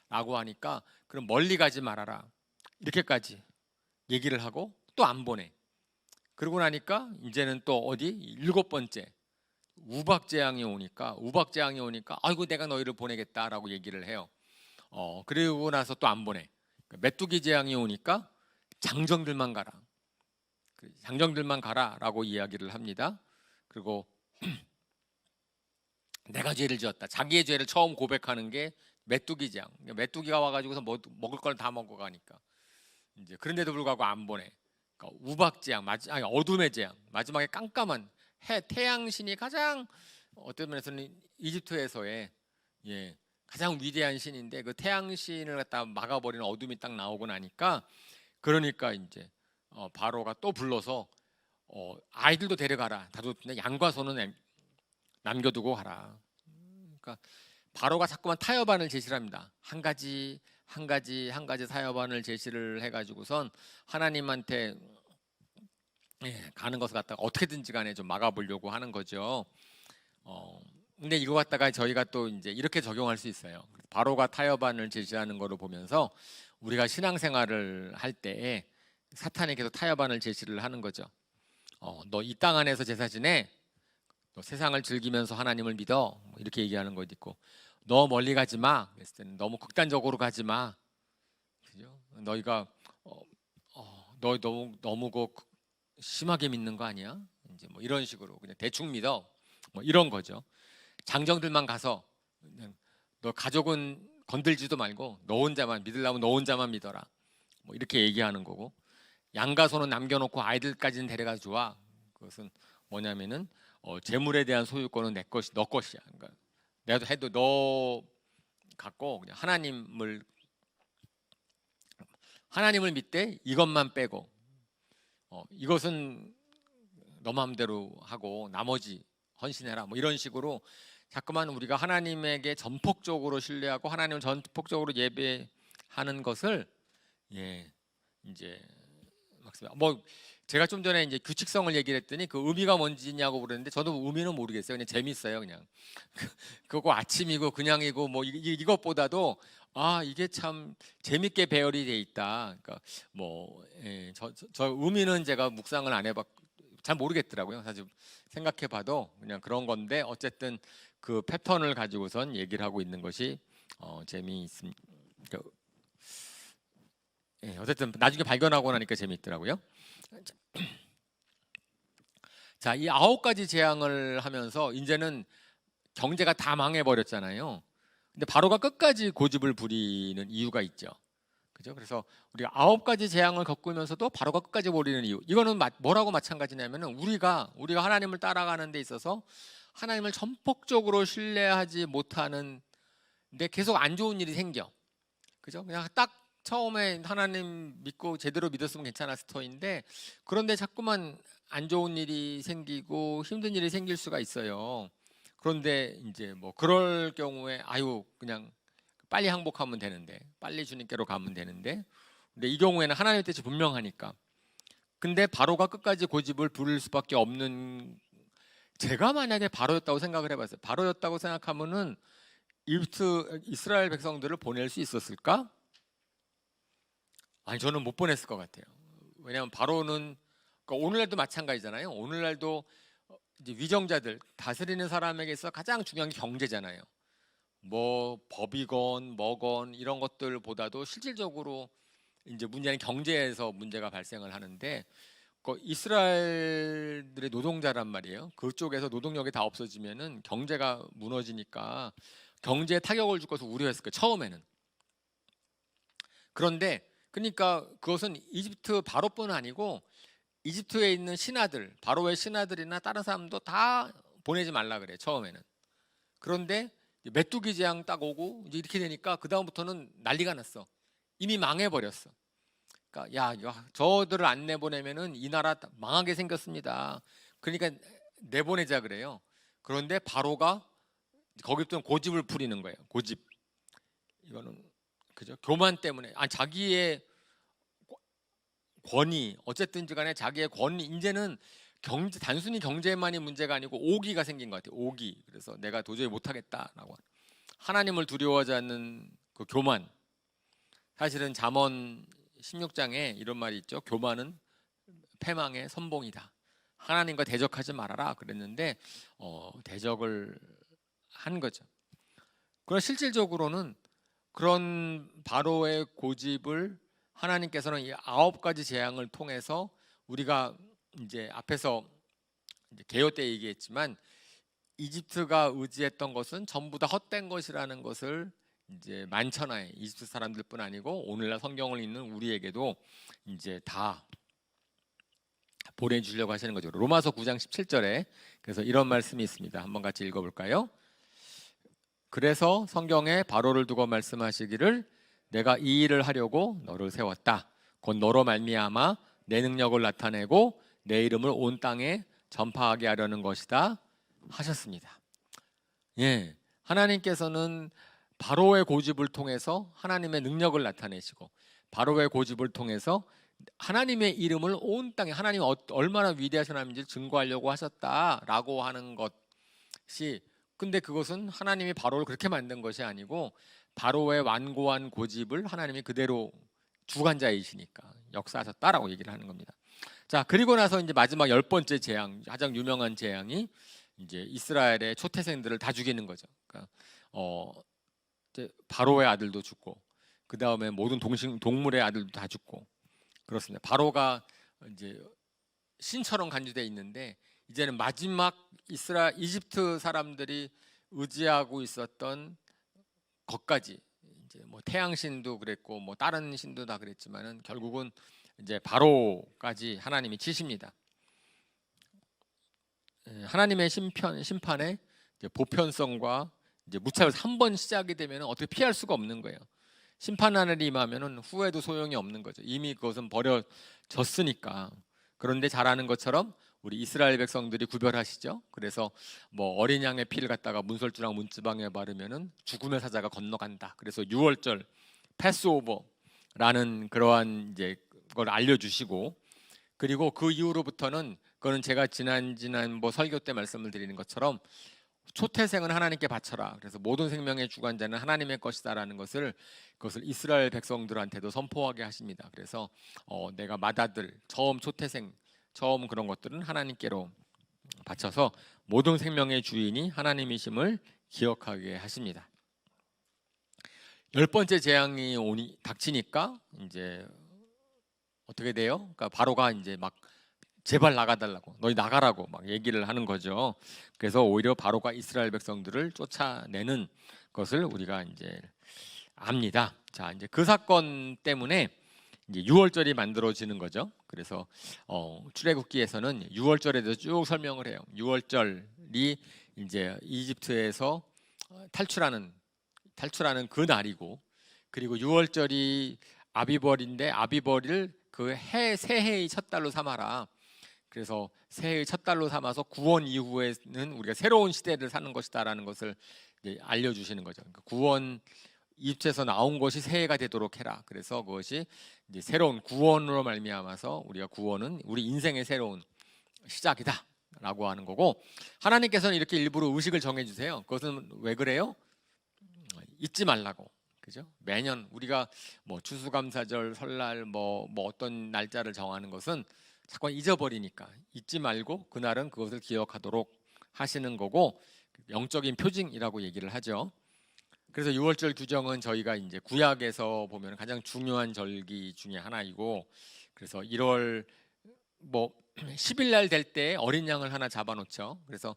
라고 하니까 그럼 멀리 가지 말아라. 이렇게까지 얘기를 하고 또 안 보내. 그러고 나니까 이제는 또 어디 7번째 우박재앙이 오니까 아이고 내가 너희를 보내겠다라고 얘기를 해요. 그리고 나서 또 안 보내. 메뚜기 재앙이 오니까 장정들만 가라. 장정들만 가라라고 이야기를 합니다. 그리고 내가 죄를 지었다. 자기의 죄를 처음 고백하는 게 메뚜기 재앙. 메뚜기가 와가지고서 먹을 걸 다 먹어가니까 이제 그런데도 불구하고 안 보내. 그러니까 우박 재앙, 아니 어둠의 재앙. 마지막에 깜깜한 태양신이 가장 어떤 면에서는 이집트에서의 가장 위대한 신인데 그 태양신을 갖다 막아버리는 어둠이 딱 나오고 나니까 그러니까 이제 바로가 또 불러서 아이들도 데려가라. 다도 양과 소는 남겨두고 가라. 그러니까 바로가 자꾸만 타협안을 제시를 합니다. 한 가지 타협안을 제시를 해가지고선 하나님한테 가는 것을 갖다가 어떻게든지 간에 좀 막아보려고 하는 거죠. 근데 이거 갖다가 저희가 또 이제 이렇게 적용할 수 있어요. 바로가 타협안을 제시하는 거를 보면서 우리가 신앙생활을 할 때에 사탄에게도 타협안을 제시를 하는 거죠. 너 이 땅 안에서 제사 지내? 너 세상을 즐기면서 하나님을 믿어? 이렇게 얘기하는 것도 있고, 너 멀리 가지 마. 그랬을 때는 너무 극단적으로 가지 마. 그죠? 너희가 너 너무 심하게 믿는 거 아니야? 이제 뭐 이런 식으로 그냥 대충 믿어. 뭐 이런 거죠. 장정들만 가서 그냥 너 가족은 건들지도 말고 너 혼자만 믿으려면 너 혼자만 믿어라. 뭐 이렇게 얘기하는 거고, 양과 소는 남겨놓고 아이들까지는 데려가 좋아. 그것은 뭐냐면은 재물에 대한 소유권은 너 것이야. 그러니까 내가 해도 너 갖고 그냥 하나님을 믿되 이것만 빼고 이것은 너 마음대로 하고 나머지 헌신해라. 뭐 이런 식으로 자꾸만 우리가 하나님에게 전폭적으로 신뢰하고 하나님을 전폭적으로 예배하는 것을 이제 뭐 제가 좀 전에 이제 규칙성을 얘기를 했더니 그 의미가 뭔지냐고 그랬는데 저도 의미는 모르겠어요. 그냥 재밌어요. 그냥 그거 아침이고 그냥이고 뭐 이것보다도 이게 참 재밌게 배열이 돼 있다. 그러니까 저 의미는 제가 묵상을 안 해봤 잘 모르겠더라고요. 사실 생각해봐도 그냥 그런 건데 어쨌든 그 패턴을 가지고선 얘기를 하고 있는 것이 재미있습니다. 어쨌든 나중에 발견하고 나니까 재미있더라고요. 자, 이 9가지 재앙을 하면서 이제는 경제가 다 망해버렸잖아요. 근데 바로가 끝까지 고집을 부리는 이유가 있죠. 그죠? 그래서 우리가 9가지 재앙을 겪으면서도 바로가 끝까지 버리는 이유. 이거는 뭐라고 마찬가지냐면은 우리가 하나님을 따라가는 데 있어서 하나님을 전폭적으로 신뢰하지 못하는 데 계속 안 좋은 일이 생겨. 그죠? 그냥 딱 처음에 하나님 믿고 제대로 믿었으면 괜찮았을 터인데 그런데 자꾸만 안 좋은 일이 생기고 힘든 일이 생길 수가 있어요. 그런데 이제 뭐 그럴 경우에 그냥 빨리 항복하면 되는데, 빨리 주님께로 가면 되는데, 근데 이 경우에는 하나님의 뜻이 분명하니까. 근데 바로가 끝까지 고집을 부릴 수밖에 없는, 제가 만약에 바로였다고 생각을 해봤어요. 바로였다고 생각하면은 이스라엘 백성들을 보낼 수 있었을까? 아니, 저는 못 보냈을 것 같아요. 왜냐하면 바로는 그러니까 오늘날도 마찬가지잖아요. 오늘날도 이제 위정자들, 다스리는 사람에게 서 가장 중요한 게 경제잖아요. 뭐 법이건 뭐건 이런 것들보다도 실질적으로 이제 문제는 경제에서 문제가 발생을 하는데 그 이스라엘들의 노동자란 말이에요. 그쪽에서 노동력이 다 없어지면은 경제가 무너지니까 경제에 타격을 줄 것을 우려했을 거예요. 처음에는. 그런데 그러니까 그것은 이집트 바로뿐 아니고 이집트에 있는 신하들, 바로의 신하들이나 다른 사람도 다 보내지 말라 그래 처음에는. 그런데 메뚜기 재앙 딱 오고 이제 이렇게 되니까 그 다음부터는 난리가 났어. 이미 망해버렸어. 그러니까 저들을 안 내보내면은 이 나라 망하게 생겼습니다. 그러니까 내보내자 그래요. 그런데 바로가 거기부터 고집을 부리는 거예요. 고집. 이거는 그죠? 교만 때문에 자기의 권위 어쨌든지 간에 자기의 권위 이제는 단순히 경제만이 문제가 아니고 오기가 생긴 것 같아요. 오기. 그래서 내가 도저히 못하겠다라고 하나님을 두려워하지 않는 그 교만. 사실은 잠언 16장에 이런 말이 있죠. 교만은 패망의 선봉이다. 하나님과 대적하지 말아라 그랬는데 대적을 한 거죠. 그러나 실질적으로는 그런 바로의 고집을 하나님께서는 이 9가지 재앙을 통해서 우리가 이제 앞에서 이제 개요 때 얘기했지만 이집트가 의지했던 것은 전부 다 헛된 것이라는 것을 이제 만천하에 이집트 사람들뿐 아니고 오늘날 성경을 읽는 우리에게도 이제 다 보내주려고 하시는 거죠. 로마서 9장 17절에 그래서 이런 말씀이 있습니다. 한번 같이 읽어볼까요? 그래서 성경에 바로를 두고 말씀하시기를 내가 이 일을 하려고 너를 세웠다. 곧 너로 말미암아 내 능력을 나타내고 내 이름을 온 땅에 전파하게 하려는 것이다 하셨습니다. 예, 하나님께서는 바로의 고집을 통해서 하나님의 능력을 나타내시고 바로의 고집을 통해서 하나님의 이름을 온 땅에 하나님이 얼마나 위대하신 하나님인지 증거하려고 하셨다라고 하는 것이 근데 그것은 하나님이 바로를 그렇게 만든 것이 아니고 바로의 완고한 고집을 하나님이 그대로 주관자이시니까 역사하셨다라고 얘기를 하는 겁니다. 자, 그리고 나서 이제 마지막 10번째 재앙, 가장 유명한 재앙이 이제 이스라엘의 초태생들을 다 죽이는 거죠. 그러니까 이제 바로의 아들도 죽고 그 다음에 모든 동물의 아들도 다 죽고 그렇습니다. 바로가 이제 신처럼 간주되어 있는데 이제는 마지막 이집트 사람들이 의지하고 있었던 것까지 이제 뭐 태양신도 그랬고 뭐 다른 신도 다 그랬지만은 결국은 이제 바로까지 하나님이 치십니다. 하나님의 심판의 이제 보편성과 이제 무차별 3번 시작이 되면 어떻게 피할 수가 없는 거예요. 심판하늘이 임하면은 후회도 소용이 없는 거죠. 이미 그것은 버려졌으니까. 그런데 잘하는 것처럼 우리 이스라엘 백성들이 구별하시죠. 그래서 뭐 어린 양의 피를 갖다가 문설주랑 문지방에 바르면은 죽음의 사자가 건너간다. 그래서 6월절 패스오버라는 그러한 이제 걸 알려주시고 그리고 그 이후로부터는 그거는 제가 지난 뭐 설교 때 말씀을 드리는 것처럼 초태생은 하나님께 바쳐라. 그래서 모든 생명의 주관자는 하나님의 것이다라는 그것을 이스라엘 백성들한테도 선포하게 하십니다. 그래서 내가 맏아들, 처음 초태생, 처음 그런 것들은 하나님께로 바쳐서 모든 생명의 주인이 하나님이심을 기억하게 하십니다. 10번째 재앙이 닥치니까 이제 어떻게 돼요? 그러니까 바로가 이제 막 제발 나가달라고 너희 나가라고 막 얘기를 하는 거죠. 그래서 오히려 바로가 이스라엘 백성들을 쫓아내는 것을 우리가 이제 압니다. 자, 이제 그 사건 때문에 이제 6월절이 만들어지는 거죠. 그래서 출애굽기에서는 6월절에 대해서 쭉 설명을 해요. 6월절이 이제 이집트에서 탈출하는 그 날이고 그리고 6월절이 아비벌인데 아비벌을 그 새해의 첫 달로 삼아라. 그래서 새해의 첫 달로 삼아서 구원 이후에는 우리가 새로운 시대를 사는 것이다라는 것을 이제 알려주시는 거죠. 그러니까 구원 이집트에서 나온 것이 새해가 되도록 해라. 그래서 그것이 이제 새로운 구원으로 말미암아서 우리가 구원은 우리 인생의 새로운 시작이다라고 하는 거고 하나님께서는 이렇게 일부러 의식을 정해주세요. 그것은 왜 그래요? 잊지 말라고. 그죠? 매년 우리가 뭐 추수감사절, 설날 뭐 어떤 날짜를 정하는 것은 자꾸 잊어버리니까 잊지 말고 그날은 그것을 기억하도록 하시는 거고 영적인 표징이라고 얘기를 하죠. 그래서 6월절 규정은 저희가 이제 구약에서 보면 가장 중요한 절기 중에 하나이고 그래서 1월 뭐 10일 날 될 때 어린 양을 하나 잡아놓죠. 그래서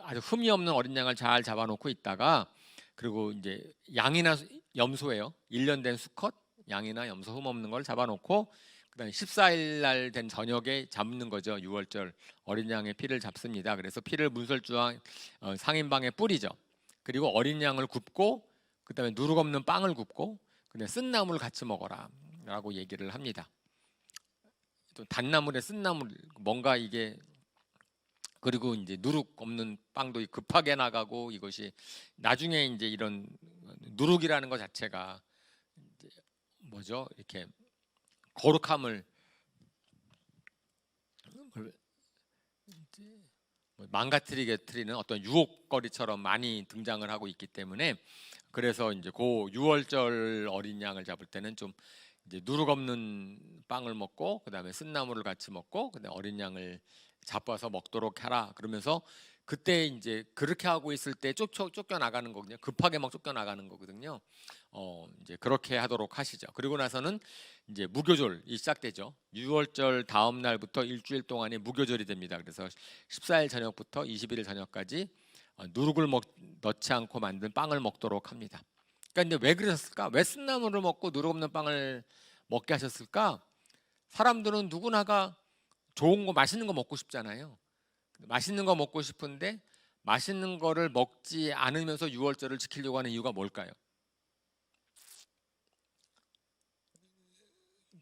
아주 흠이 없는 어린 양을 잘 잡아놓고 있다가 그리고 이제 양이나 염소예요. 1년 된 수컷 양이나 염소 흠 없는 걸 잡아놓고 그다음에 14일 날 된 저녁에 잡는 거죠. 6월절 어린 양의 피를 잡습니다. 그래서 피를 문설주와 상인방에 뿌리죠. 그리고 어린 양을 굽고 그다음에 누룩 없는 빵을 굽고 그다음에 쓴 나물을 같이 먹어라라고 얘기를 합니다. 또 단나물에 쓴 나물 뭔가 이게 그리고 이제 누룩 없는 빵도 급하게 나가고 이것이 나중에 이제 이런 누룩이라는 것 자체가 이제 뭐죠? 이렇게 거룩함을 망가뜨리는 어떤 유혹거리처럼 많이 등장을 하고 있기 때문에 그래서 이제 그 6월절 어린 양을 잡을 때는 좀 이제 누룩 없는 빵을 먹고 그다음에 쓴나물을 같이 먹고 그다음에 어린 양을 잡아서 먹도록 해라. 그러면서 그때 이제 그렇게 하고 있을 때 쫓겨 나가는 거거든요. 급하게 막 쫓겨 나가는 거거든요. 이제 그렇게 하도록 하시죠. 그리고 나서는 이제 무교절이 시작되죠. 6월절 다음 날부터 일주일 동안의 무교절이 됩니다. 그래서 14일 저녁부터 21일 저녁까지 누룩을 넣지 않고 만든 빵을 먹도록 합니다. 그러니까 근데 왜 그러셨을까? 왜 쓴나물을 먹고 누룩 없는 빵을 먹게 하셨을까? 사람들은 누구나가 좋은 거, 맛있는 거 먹고 싶잖아요. 맛있는 거 먹고 싶은데 맛있는 거를 먹지 않으면서 6월절을 지키려고 하는 이유가 뭘까요?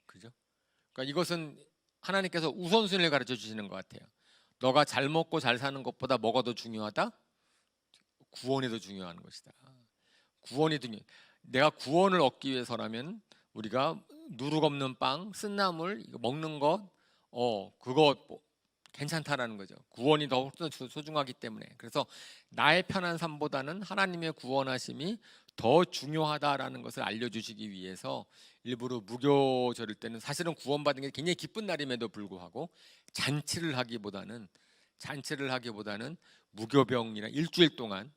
그죠? 그러니까 이것은 하나님께서 우선순위를 가르쳐 주시는 것 같아요. 너가 잘 먹고 잘 사는 것보다 뭐가 더 중요하다? 구원이 더 중요한 것이다. 구원이 중요. 내가 구원을 얻기 위해서라면 우리가 누룩 없는 빵, 쓴나물 이거 먹는 것, 그거 괜찮다라는 거죠. 구원이 더욱 소중하기 때문에. 그래서 나의 편한 삶보다는 하나님의 구원하심이 더 중요하다라는 것을 알려주시기 위해서 일부러 무교절일 때는 사실은 구원받은 게 굉장히 기쁜 날임에도 불구하고 잔치를 하기보다는 무교병이나 일주일 동안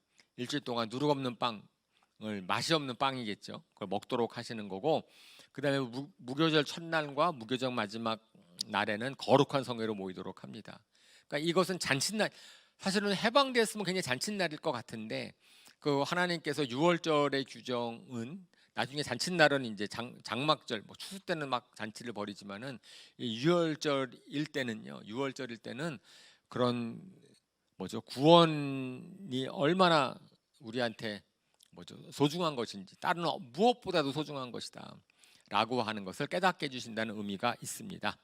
누룩 없는 빵을, 맛이 없는 빵이겠죠. 그걸 먹도록 하시는 거고, 그 다음에 무교절 첫날과 무교절 마지막 날에는 거룩한 성회로 모이도록 합니다. 그러니까 이것은 잔칫날, 사실은 해방됐으면 굉장히 잔칫날일 것 같은데 그 하나님께서 6월절의 규정은 나중에 잔칫날은 이제 장막절, 뭐 추수 때는 막 잔치를 벌이지만은 6월절일 때는 그런 뭐죠, 구원이 얼마나 우리한테 뭐죠, 소중한 것인지, 다른 무엇보다도 소중한 것이다 라고 하는 것을 깨닫게 해주신다는 의미가 있습니다.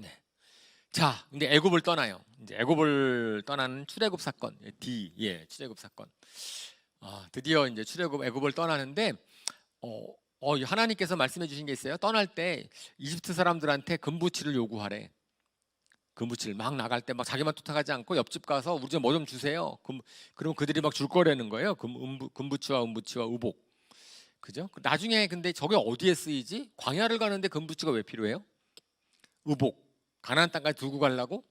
네. 자, 근데 애굽을 떠나요. 이제 애굽을 떠나는 출애굽 사건, 출애굽 사건. 드디어 이제 애굽을 떠나는데, 하나님께서 말씀해 주신 게 있어요. 떠날 때 이집트 사람들한테 금부치를 요구하래. 금부치를 막 나갈 때 막 자기만 쫓아가지 않고 옆집 가서 우리 좀 뭐 좀 주세요. 그럼 그들이 막 줄 거라는 거예요. 금부치와 은부치와 의복. 그죠? 나중에 근데 저게 어디에 쓰이지? 광야를 가는데 금부치가 왜 필요해요? 의복. 가나안 땅까지 들고 가려고?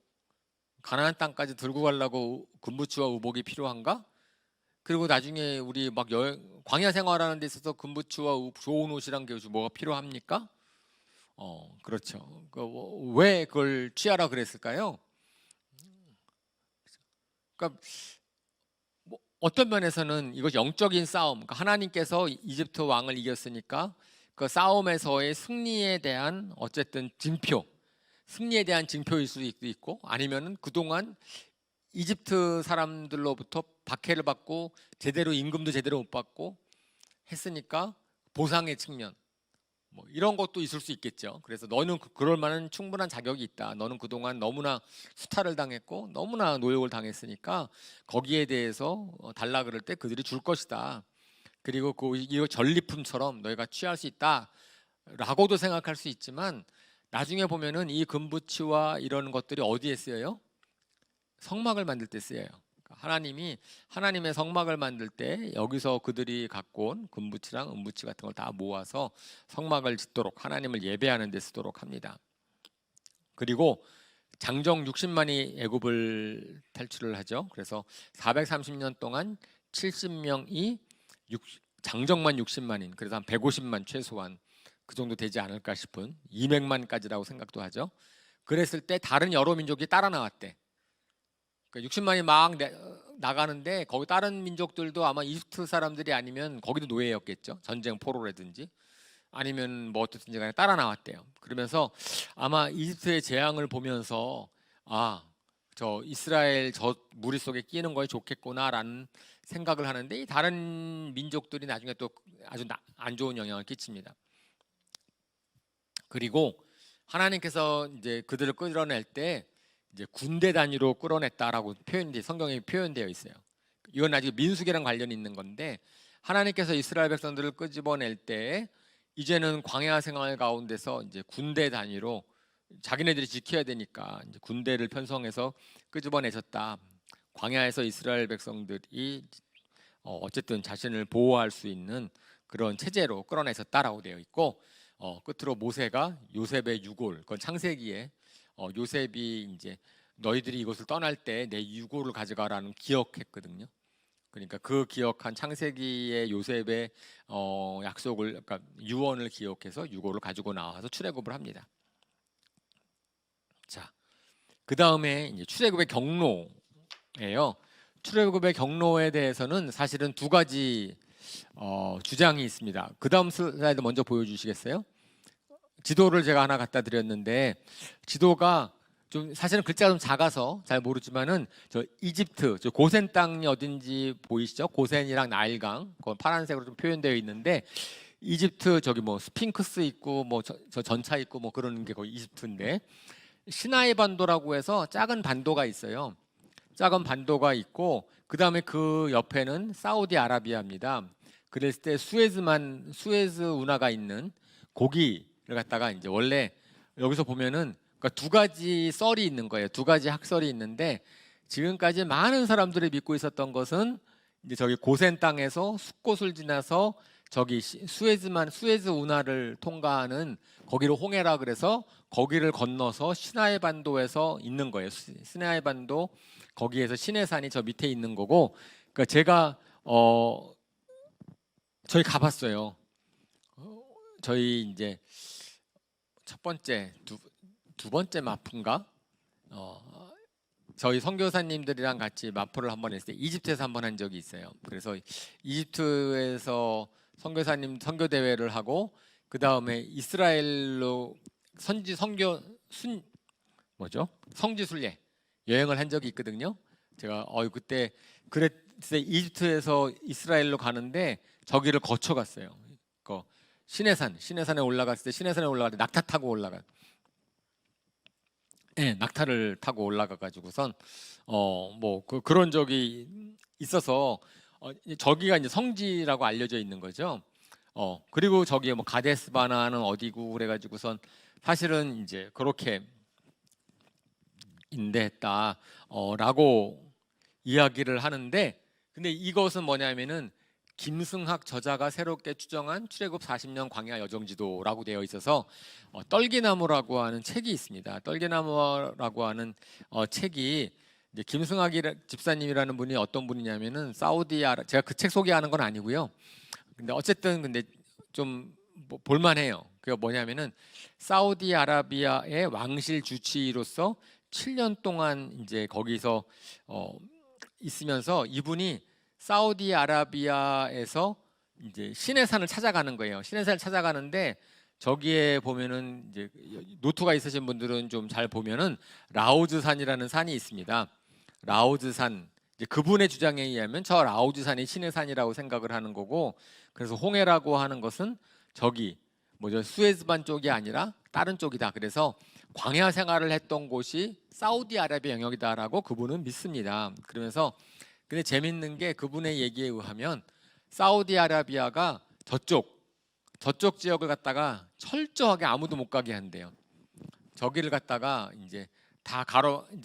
가나안 땅까지 들고 가려고 금부치와 의복이 필요한가? 그리고 나중에 우리 막 광야 생활하는 데 있어서 금부치와 좋은 옷이란 게 뭐가 필요합니까? 그렇죠. 왜 그걸 취하라 그랬을까요? 그러니까 뭐 어떤 면에서는 이것 영적인 싸움, 그러니까 하나님께서 이집트 왕을 이겼으니까 그 싸움에서의 승리에 대한 어쨌든 승리에 대한 징표일 수도 있고, 아니면은 그동안 이집트 사람들로부터 박해를 받고 제대로 임금도 제대로 못 받고 했으니까 보상의 측면, 뭐 이런 것도 있을 수 있겠죠. 그래서 너는 그럴 만한 충분한 자격이 있다. 너는 그동안 너무나 수탈을 당했고 너무나 노역을 당했으니까 거기에 대해서 달라 그럴 때 그들이 줄 것이다. 그리고 이거 전리품처럼 너희가 취할 수 있다라고도 생각할 수 있지만, 나중에 보면은 이 금부치와 이런 것들이 어디에 쓰여요? 성막을 만들 때 쓰여요. 하나님의 성막을 만들 때 여기서 그들이 갖고 온 금부치랑 은부치 같은 걸 다 모아서 성막을 짓도록, 하나님을 예배하는 데 쓰도록 합니다. 그리고 장정 60만이 애굽을 탈출을 하죠. 그래서 430년 동안 70명이 장정만 60만인, 그래서 한 150만 최소한 그 정도 되지 않을까 싶은 200만까지라고 생각도 하죠. 그랬을 때 다른 여러 민족이 따라 나왔대. 60만이 막 나가는데 거기 다른 민족들도 아마 이집트 사람들이 아니면 거기도 노예였겠죠. 전쟁 포로라든지 아니면 뭐 어떻든지 간에 따라 나왔대요. 그러면서 아마 이집트의 재앙을 보면서 저 이스라엘 저 무리 속에 끼는 거에 좋겠구나라는 생각을 하는데, 이 다른 민족들이 나중에 또 아주 안 좋은 영향을 끼칩니다. 그리고 하나님께서 이제 그들을 끌어낼 때 이제 군대 단위로 끌어냈다라고 성경에 표현되어 있어요. 이건 아직 민수기랑 관련이 있는 건데, 하나님께서 이스라엘 백성들을 끄집어낼 때 이제는 광야 생활 가운데서 이제 군대 단위로 자기네들이 지켜야 되니까 이제 군대를 편성해서 끄집어내셨다. 광야에서 이스라엘 백성들이 어쨌든 자신을 보호할 수 있는 그런 체제로 끌어내셨다라고 되어 있고, 끝으로 모세가 요셉의 유골, 그건 창세기에 요셉이 이제 너희들이 이곳을 떠날 때 내 유고를 가져가라는 기억했거든요. 그러니까 그 기억한 창세기의 요셉의 약속을, 그러니까 유언을 기억해서 유고를 가지고 나와서 출애굽을 합니다. 자, 그 다음에 이제 출애굽의 경로예요. 출애굽의 경로에 대해서는 사실은 두 가지 주장이 있습니다. 그 다음 슬라이드 먼저 보여주시겠어요? 지도를 제가 하나 갖다 드렸는데, 지도가 좀 사실은 글자가 좀 작아서 잘 모르지만은 저 이집트, 저 고센 땅이 어딘지 보이시죠? 고센이랑 나일강, 그 파란색으로 좀 표현되어 있는데, 이집트 저기 뭐 스핑크스 있고 뭐 저 전차 있고 뭐 그런 게 거의 이집트인데, 시나이 반도라고 해서 작은 반도가 있어요. 작은 반도가 있고 그 다음에 그 옆에는 사우디아라비아입니다. 그랬을 때 수에즈 운하가 있는 고기를 갖다가 이제 원래 여기서 보면은 그러니까 두 가지 썰이 있는 거예요. 두 가지 학설이 있는데, 지금까지 많은 사람들이 믿고 있었던 것은 이제 저기 고센 땅에서 숫곳을 지나서 저기 수에즈 운하를 통과하는 거기를 홍해라 그래서 거기를 건너서 시나이 반도에서 있는 거예요. 시나이 반도 거기에서 시내산이 저 밑에 있는 거고, 그러니까 제가 저희 가봤어요. 저희 이제 첫 번째 두 번째 마프인가? 저희 선교사님들이랑 같이 마프를 한번 했을 때 이집트에서 한번 한 적이 있어요. 그래서 이집트에서 선교사님 선교 대회를 하고 그 다음에 이스라엘로 성지순례 여행을 한 적이 있거든요. 제가 그때 그랬을 때 이집트에서 이스라엘로 가는데 저기를 거쳐 갔어요. 그 시내산에 올라갔을 때 시내산에 올라갈 때 낙타 타고 올라가. 네, 낙타를 타고 올라가 가지고선 그런 적이 있어서 저기가 이제 성지라고 알려져 있는 거죠. 그리고 저기에 뭐 가데스 바나는 어디고 그래가지고선 사실은 이제 그렇게 인대했다라고 이야기를 하는데, 근데 이것은 뭐냐면은 김승학 저자가 새롭게 추정한 출애굽 40년 광야 여정지도라고 되어 있어서 떨기나무라고 하는 책이 있습니다. 떨기나무라고 하는 책이 이제 김승학 집사님이라는 분이 어떤 분이냐면은 제가 그 책 소개하는 건 아니고요. 근데 어쨌든 좀 볼만해요. 그게 뭐냐면은 사우디아라비아의 왕실 주치의로서 7년 동안 이제 거기서 있으면서 이분이 사우디아라비아에서 이제 시내산을 찾아가는 거예요. 시내산을 찾아가는데 저기에 보면은 이제 노트가 있으신 분들은 좀 잘 보면은 라오즈산이라는 산이 있습니다. 라오즈산, 이제 그분의 주장에 의하면 저 라오즈산이 시내산이라고 생각을 하는 거고, 그래서 홍해라고 하는 것은 저기 수에즈반 쪽이 아니라 다른 쪽이다. 그래서 광야 생활을 했던 곳이 사우디아라비아 영역이다라고 그분은 믿습니다. 그러면서 근데 재밌는 게 그분의 얘기에 의하면 사우디아라비아가 저쪽 지역을 갖다가 철저하게 아무도 못 가게 한대요. 저기를 갖다가 이제 다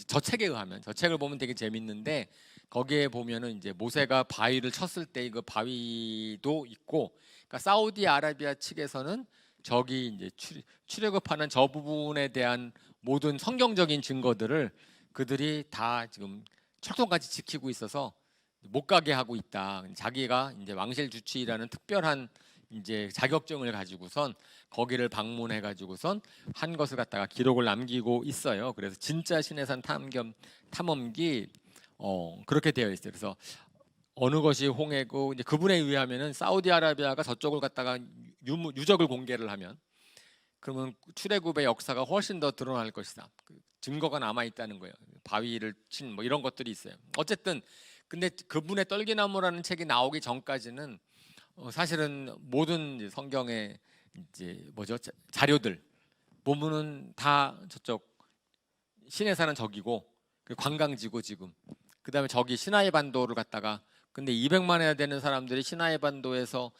저 책에 의하면, 저 책을 보면 되게 재밌는데 거기에 보면은 이제 모세가 바위를 쳤을 때 그 바위도 있고, 그러니까 사우디아라비아 측에서는 저기 이제 출애굽하는 저 부분에 대한 모든 성경적인 증거들을 그들이 다 지금 철통같이 지키고 있어서 못 가게 하고 있다. 자기가 이제 왕실 주치의라는 특별한 이제 자격증을 가지고선 거기를 방문해 가지고선 한 것을 갖다가 기록을 남기고 있어요. 그래서 진짜 시내산 탐험기 그렇게 되어 있어요. 그래서 어느 것이 홍해고, 이제 그분에 의하면은 사우디아라비아가 저쪽을 갖다가 유적을 공개를 하면 그러면 출애굽의 역사가 훨씬 더 드러날 것이다. 증거가 남아 있다는 거예요. 바위를 친 뭐 이런 것들이 있어요. 어쨌든 근데 그분의 떨기나무라는 책이 나오기 전까지는 사실은 모든 이제 성경의 이제 자료들 보면은 다 저쪽 시내산은 저기고 관광지고 지금 그다음에 저기 시나이 반도를 갖다가, 근데 200만 해 되는 사람들이 시나이 반도에서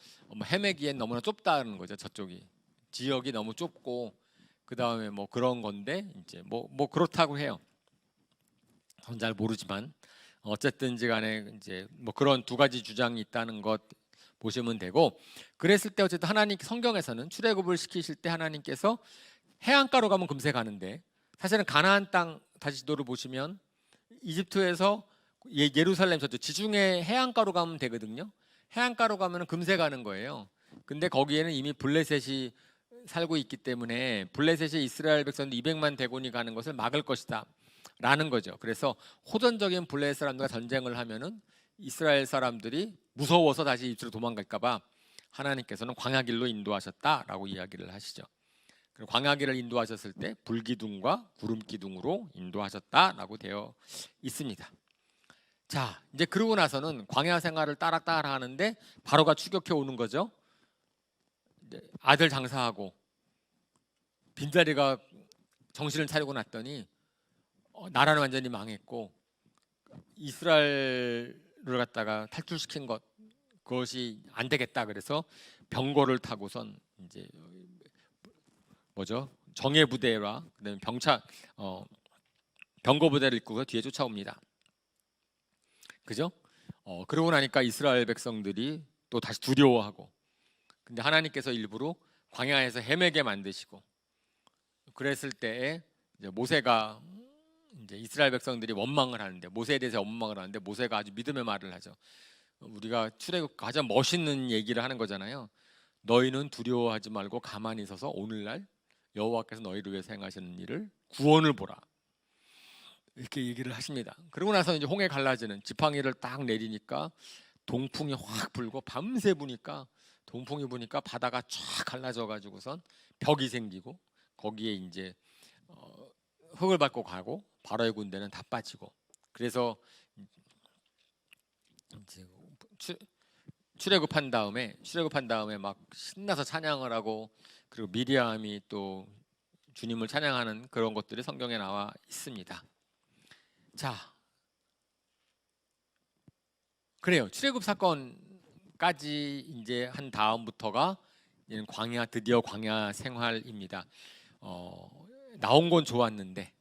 헤매기엔 너무나 좁다는 거죠. 저쪽이 지역이 너무 좁고 그다음에 뭐 그런 건데 이제 뭐 그렇다고 해요. 전 잘 모르지만 어쨌든지 간에 이제 뭐 그런 두 가지 주장이 있다는 것 보시면 되고, 그랬을 때 어쨌든 하나님 성경에서는 출애굽을 시키실 때 하나님께서 해안가로 가면 금세 가는데 사실은 가나안 땅 다시 지도를 보시면 이집트에서 예루살렘 저쪽 지중해 해안가로 가면 되거든요. 해안가로 가면 금세 가는 거예요. 근데 거기에는 이미 블레셋이 살고 있기 때문에 블레셋이 이스라엘 백성들 200만 대군이 가는 것을 막을 것이다 라는 거죠. 그래서 호전적인 블레셋 사람들과 전쟁을 하면은 이스라엘 사람들이 무서워서 다시 이집트로 도망갈까 봐 하나님께서는 광야길로 인도하셨다라고 이야기를 하시죠. 그리고 광야길을 인도하셨을 때 불기둥과 구름기둥으로 인도하셨다라고 되어 있습니다. 자, 이제 그러고 나서는 광야 생활을 따라 하는데 바로가 추격해 오는 거죠. 아들 장사하고 빈자리가 정신을 차리고 났더니 나라는 완전히 망했고 이스라엘을 갖다가 탈출시킨 그것이 안 되겠다. 그래서 병거를 타고선 이제 정예 부대와 그다음에 병거 부대를 이끌고 뒤에 쫓아옵니다. 그죠? 그러고 나니까 이스라엘 백성들이 또 다시 두려워하고, 근데 하나님께서 일부러 광야에서 헤매게 만드시고, 그랬을 때에 이제 모세가 이제 이스라엘 백성들이 원망을 하는데, 모세에 대해서 원망을 하는데 모세가 아주 믿음의 말을 하죠. 우리가 출애굽 가장 멋있는 얘기를 하는 거잖아요. 너희는 두려워하지 말고 가만히 있어서 오늘날 여호와께서 너희를 위해서 행하시는 일을 구원을 보라, 이렇게 얘기를 하십니다. 그러고 나서 이제 홍해 갈라지는 지팡이를 딱 내리니까 동풍이 확 불고 밤새 부니까 동풍이 부니까 바다가 쫙 갈라져 가지고선 벽이 생기고 거기에 이제 흙을 밟고 가고 바로의 군대는 다 빠지고, 그래서 이제 출애굽한 다음에 막 신나서 찬양을 하고, 그리고 미리암이 또 주님을 찬양하는 그런 것들이 성경에 나와 있습니다. 자, 그래요. 출애굽 사건까지 이제 한 다음부터가 드디어 광야 생활입니다. 나온 건 좋았는데,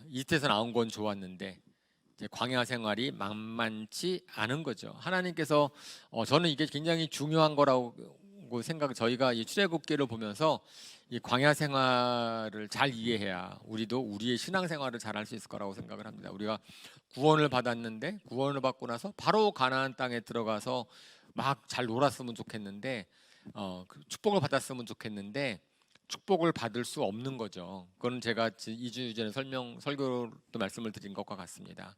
이집트에서 나온 건 좋았는데 이제 광야 생활이 만만치 않은 거죠. 하나님께서 저는 이게 굉장히 중요한 거라고 저희가 이 출애굽기를 보면서 이 광야 생활을 잘 이해해야 우리도 우리의 신앙 생활을 잘 할 수 있을 거라고 생각을 합니다. 우리가 구원을 받았는데 구원을 받고 나서 바로 가나안 땅에 들어가서 막 잘 놀았으면 좋겠는데, 축복을 받았으면 좋겠는데 축복을 받을 수 없는 거죠. 그건 제가 2주 전에 설교도 말씀을 드린 것과 같습니다.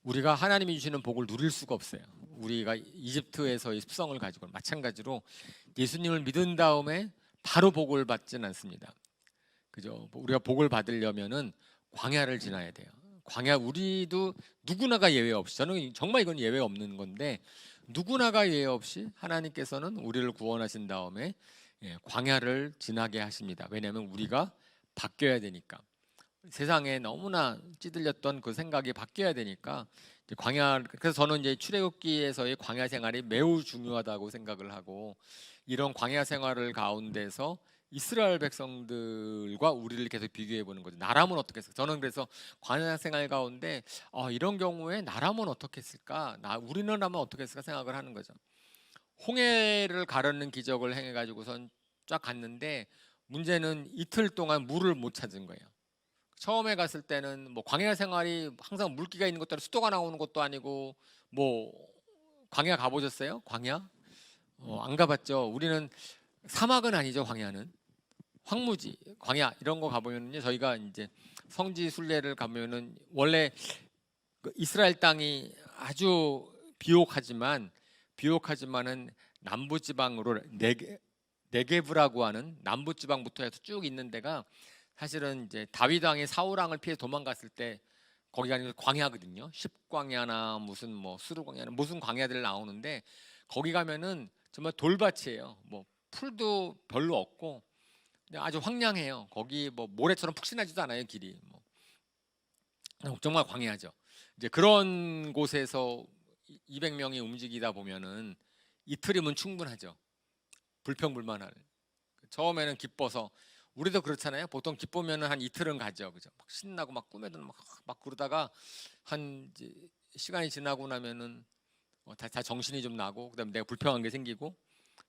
우리가 하나님이 주시는 복을 누릴 수가 없어요. 우리가 이집트에서의 습성을 가지고 마찬가지로 예수님을 믿은 다음에 바로 복을 받지는 않습니다. 그죠? 우리가 복을 받으려면은 광야를 지나야 돼요. 광야, 우리도 누구나가 예외 없이, 저는 정말 이건 예외 없는 건데, 누구나가 예외 없이 하나님께서는 우리를 구원하신 다음에 광야를 지나게 하십니다. 왜냐하면 우리가 바뀌어야 되니까. 세상에 너무나 찌들렸던 그 생각이 바뀌어야 되니까 그래서 저는 이제 출애굽기에서의 광야 생활이 매우 중요하다고 생각을 하고, 이런 광야 생활을 가운데서 이스라엘 백성들과 우리를 계속 비교해 보는 거죠. 나라면 어떻게 했을까? 저는 그래서 광야 생활 가운데 이런 경우에 나라면 어떻게 했을까? 우리는 하면 어떻게 했을까 생각을 하는 거죠. 홍해를 가르는 기적을 행해 가지고선 쫙 갔는데 문제는 이틀 동안 물을 못 찾은 거예요. 처음에 갔을 때는 뭐 광야 생활이 항상 물기가 있는 것도 아니고 수도가 나오는 것도 아니고, 뭐 광야 가보셨어요? 광야? 안 가봤죠. 우리는 사막은 아니죠. 광야는 황무지, 광야 이런 거 가보면요, 저희가 이제 성지 순례를 가면은 원래 이스라엘 땅이 아주 비옥하지만은 남부 지방으로 네게브라고 하는 남부 지방부터 해서 쭉 있는 데가 사실은 이제 다윗 왕이 사울 왕을 피해 도망갔을 때 거기가 아니라 광야거든요. 십광야나 무슨 뭐 수르광야나 무슨 광야들 나오는데, 거기 가면은 정말 돌밭이에요. 뭐 풀도 별로 없고 아주 황량해요. 거기 뭐 모래처럼 푹신하지도 않아요, 길이. 정말 광야죠. 이제 그런 곳에서 200명이 움직이다 보면은 이틀이면 충분하죠. 불평불만할. 처음에는 기뻐서, 우리도 그렇잖아요. 보통 기쁘면은 한 이틀은 가죠, 그죠? 막 신나고 막 꿈에도 막 그러다가 한 이제 시간이 지나고 나면은 다 정신이 좀 나고, 그다음에 내가 불평한 게 생기고,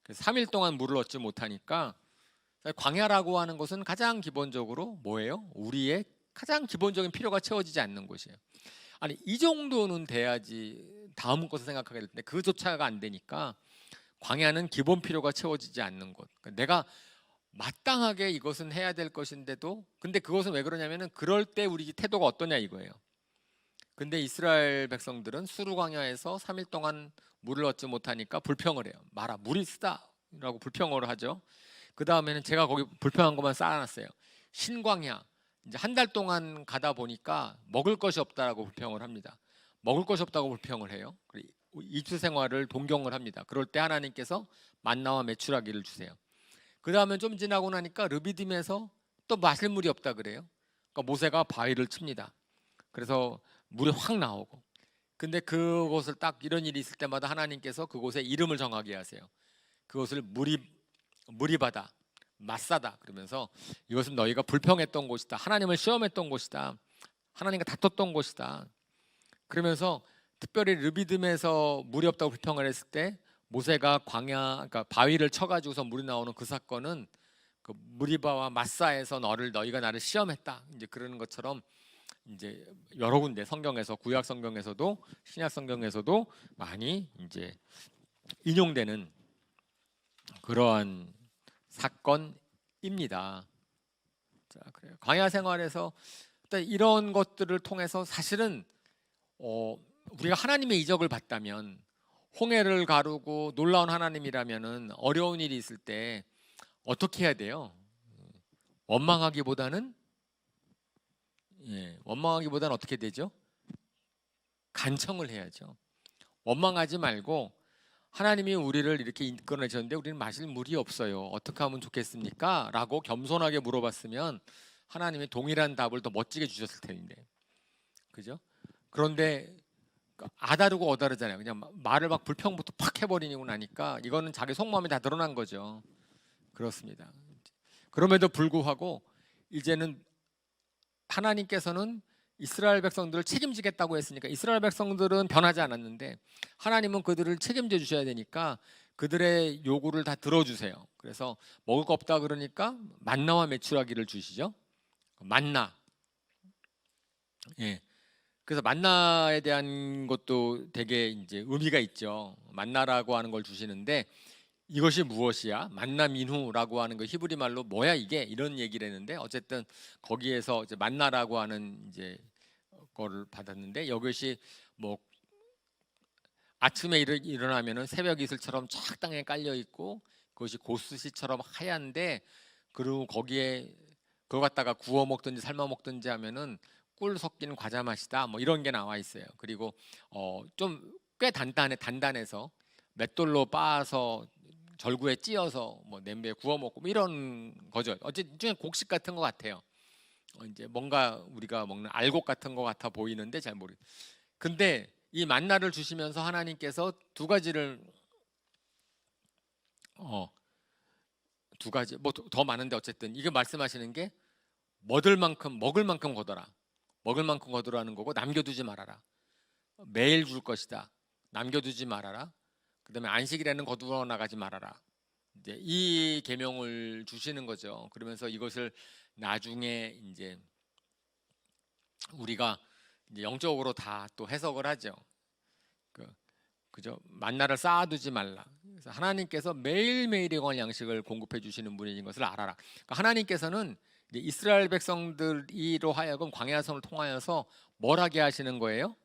그래서 3일 동안 물을 얻지 못하니까 광야라고 하는 것은 가장 기본적으로 뭐예요? 우리의 가장 기본적인 필요가 채워지지 않는 곳이에요. 아니 이 정도는 돼야지 다음 것을 생각하게 될 텐데 그조차가 안 되니까 광야는 기본 필요가 채워지지 않는 곳. 그러니까 내가 마땅하게 이것은 해야 될 것인데도 근데 그것은 왜 그러냐면은 그럴 때 우리 태도가 어떠냐 이거예요. 근데 이스라엘 백성들은 수르 광야에서 3일 동안 물을 얻지 못하니까 불평을 해요. 마라 물이 쓰다라고 불평을 하죠. 그 다음에는 제가 거기 불평한 것만 쌓아놨어요. 신광야 이제 한 달 동안 가다 보니까 먹을 것이 없다라고 불평을 합니다. 먹을 것이 없다고 불평을 해요. 이주 생활을 동경을 합니다. 그럴 때 하나님께서 만나와 메추라기를 주세요. 그 다음에 좀 지나고 나니까 르비딤에서 또 마실 물이 없다 그래요. 그러니까 모세가 바위를 칩니다. 그래서 물이 확 나오고. 근데 그곳을 딱 이런 일이 있을 때마다 하나님께서 그곳에 이름을 정하게 하세요. 그것을 무리바다, 마사다 그러면서 이것은 너희가 불평했던 곳이다. 하나님을 시험했던 곳이다. 하나님과 다퉜던 곳이다. 그러면서 특별히 르비딤에서 물이 없다고 불평을 했을 때 모세가 광야, 그러니까 바위를 쳐가지고서 물이 나오는 그 사건은 그 무리바와 마사에서 너희가 나를 시험했다. 이제 그러는 것처럼 이제 여러 군데 성경에서 구약 성경에서도 신약 성경에서도 많이 이제 인용되는 그러한 사건입니다. 자, 그래요. 광야 생활에서 이런 것들을 통해서 사실은 우리가 하나님의 이적을 받다면 홍해를 가르고 놀라운 하나님이라면은 어려운 일이 있을 때 어떻게 해야 돼요? 원망하기보다는 어떻게 되죠? 간청을 해야죠. 원망하지 말고 하나님이 우리를 이렇게 이끌어 내셨는데 우리는 마실 물이 없어요. 어떻게 하면 좋겠습니까? 라고 겸손하게 물어봤으면 하나님이 동일한 답을 더 멋지게 주셨을 텐데. 그죠? 그런데 아다르고 어다르잖아요. 그냥 말을 막 불평부터 팍 해버리고 나니까 이거는 자기 속마음이 다 드러난 거죠. 그렇습니다. 그럼에도 불구하고 이제는 하나님께서는 이스라엘 백성들을 책임지겠다고 했으니까 이스라엘 백성들은 변하지 않았는데 하나님은 그들을 책임져 주셔야 되니까 그들의 요구를 다 들어주세요. 그래서 먹을 거 없다 그러니까 만나와 메추라기를 주시죠. 만나. 예. 그래서 만나에 대한 것도 되게 이제 의미가 있죠. 만나라고 하는 걸 주시는데 이것이 무엇이야? 만나민후라고 하는 거 히브리 말로 뭐야 이게 이런 얘기를 했는데 어쨌든 거기에서 이제 만나라고 하는 이제 거를 받았는데 이것이 뭐 아침에 일어나면은 새벽 이슬처럼 쫙 땅에 깔려 있고 그것이 고스시처럼 하얀데 그리고 거기에 그거 갖다가 구워 먹든지 삶아 먹든지 하면은 꿀 섞인 과자 맛이다 뭐 이런 게 나와 있어요. 그리고 좀 꽤 단단해서 맷돌로 빻아서 절구에 찧어서 뭐 냄비에 구워 먹고 뭐 이런 거죠. 어쨌든 일종의 곡식 같은 것 같아요. 이제 뭔가 우리가 먹는 알곡 같은 것 같아 보이는데 잘 모르. 근데 이 만나를 주시면서 하나님께서 두 가지를 두 가지 뭐 더 많은데 어쨌든 이게 말씀하시는 게 먹을 만큼 거둬라. 먹을 만큼 거두라는 거고 남겨두지 말아라. 매일 줄 것이다. 남겨두지 말아라. 그다음에 안식일에는 거두어 나가지 말아라. 이제 이 계명을 주시는 거죠. 그러면서 이것을 나중에 이제 우리가 이제 영적으로 다 또 해석을 하죠. 그죠? 만나를 쌓아두지 말라. 그래서 하나님께서 매일매일에 관한 양식을 공급해 주시는 분인 것을 알아라. 그러니까 하나님께서는 이제 이스라엘 백성들이로 하여금 광야성을 통하여서 뭘 하게 하시는 거예요?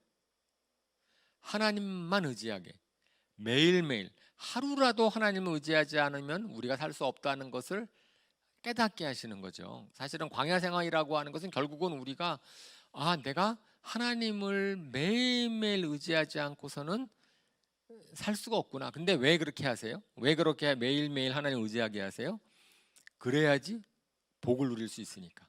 하나님만 의지하게 매일매일 하루라도 하나님을 의지하지 않으면 우리가 살 수 없다는 것을 깨닫게 하시는 거죠. 사실은 광야 생활이라고 하는 것은 결국은 우리가 내가 하나님을 매일매일 의지하지 않고서는 살 수가 없구나. 근데 왜 그렇게 하세요? 왜 그렇게 매일매일 하나님을 의지하게 하세요? 그래야지 복을 누릴 수 있으니까.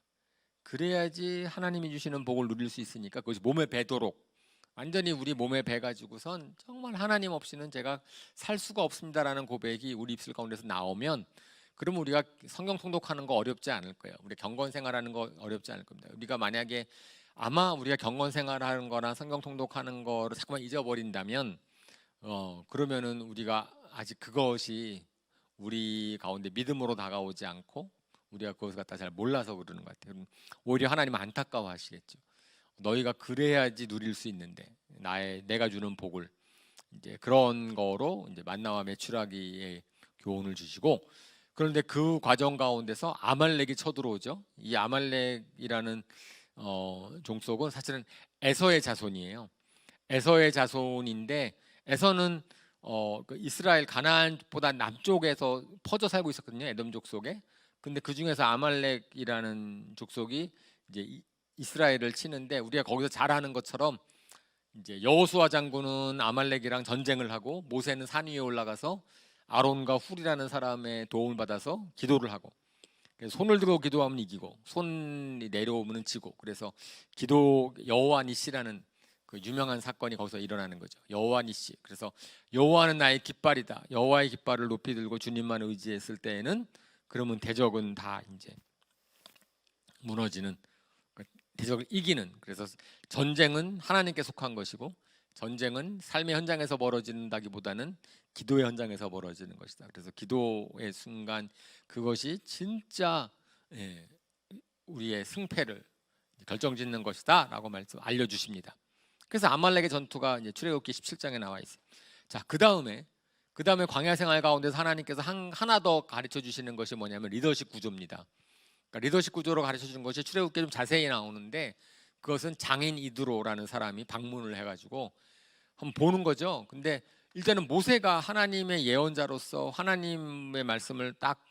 그래야지 하나님이 주시는 복을 누릴 수 있으니까 그것이 몸에 배도록 완전히 우리 몸에 배 가지고선 정말 하나님 없이는 제가 살 수가 없습니다라는 고백이 우리 입술 가운데서 나오면 그러면 우리가 성경 통독하는 거 어렵지 않을 거예요. 우리 경건 생활하는 거 어렵지 않을 겁니다. 우리가 만약에 아마 우리가 경건 생활하는 거나 성경 통독하는 거를 자꾸만 잊어버린다면 그러면은 우리가 아직 그것이 우리 가운데 믿음으로 다가오지 않고 우리가 그것을 갖다 잘 몰라서 그러는 것 같아요. 오히려 하나님은 안타까워하시겠죠. 너희가 그래야지 누릴 수 있는데 내가 주는 복을 이제 그런 거로 이제 만나와 메추라기의 교훈을 주시고, 그런데 그 과정 가운데서 아말렉이 쳐들어오죠. 이 아말렉이라는 종속은 사실은 에서의 자손이에요. 에서의 자손인데 에서는 그 이스라엘 가나안보다 남쪽에서 퍼져 살고 있었거든요. 에돔 족속에. 근데 그 중에서 아말렉이라는 족속이 이제 이스라엘을 치는데, 우리가 거기서 잘 아는 것처럼 이제 여호수아 장군은 아말렉이랑 전쟁을 하고 모세는 산 위에 올라가서 아론과 훌이라는 사람의 도움을 받아서 기도를 하고, 손을 들고 기도하면 이기고 손이 내려오면 지고, 그래서 기도 여호와 니시라는 그 유명한 사건이 거기서 일어나는 거죠. 여호와 니시. 그래서 여호와는 나의 깃발이다. 여호와의 깃발을 높이 들고 주님만 의지했을 때에는 그러면 대적은 다 이제 무너지는, 대적을 이기는. 그래서 전쟁은 하나님께 속한 것이고 전쟁은 삶의 현장에서 벌어진다기보다는 기도의 현장에서 벌어지는 것이다. 그래서 기도의 순간 그것이 진짜 우리의 승패를 결정짓는 것이다라고 말씀 알려주십니다. 그래서 아말렉의 전투가 이제 출애굽기 17장에 나와 있어요. 자, 그 다음에 광야 생활 가운데서 하나님께서 하나 더 가르쳐 주시는 것이 뭐냐면 리더십 구조입니다. 그러니까 리더십 구조로 가르쳐 주는 것이 출애굽기에 좀 자세히 나오는데, 그것은 장인 이드로라는 사람이 방문을 해가지고 한번 보는 거죠. 근데 일단은 모세가 하나님의 예언자로서 하나님의 말씀을 딱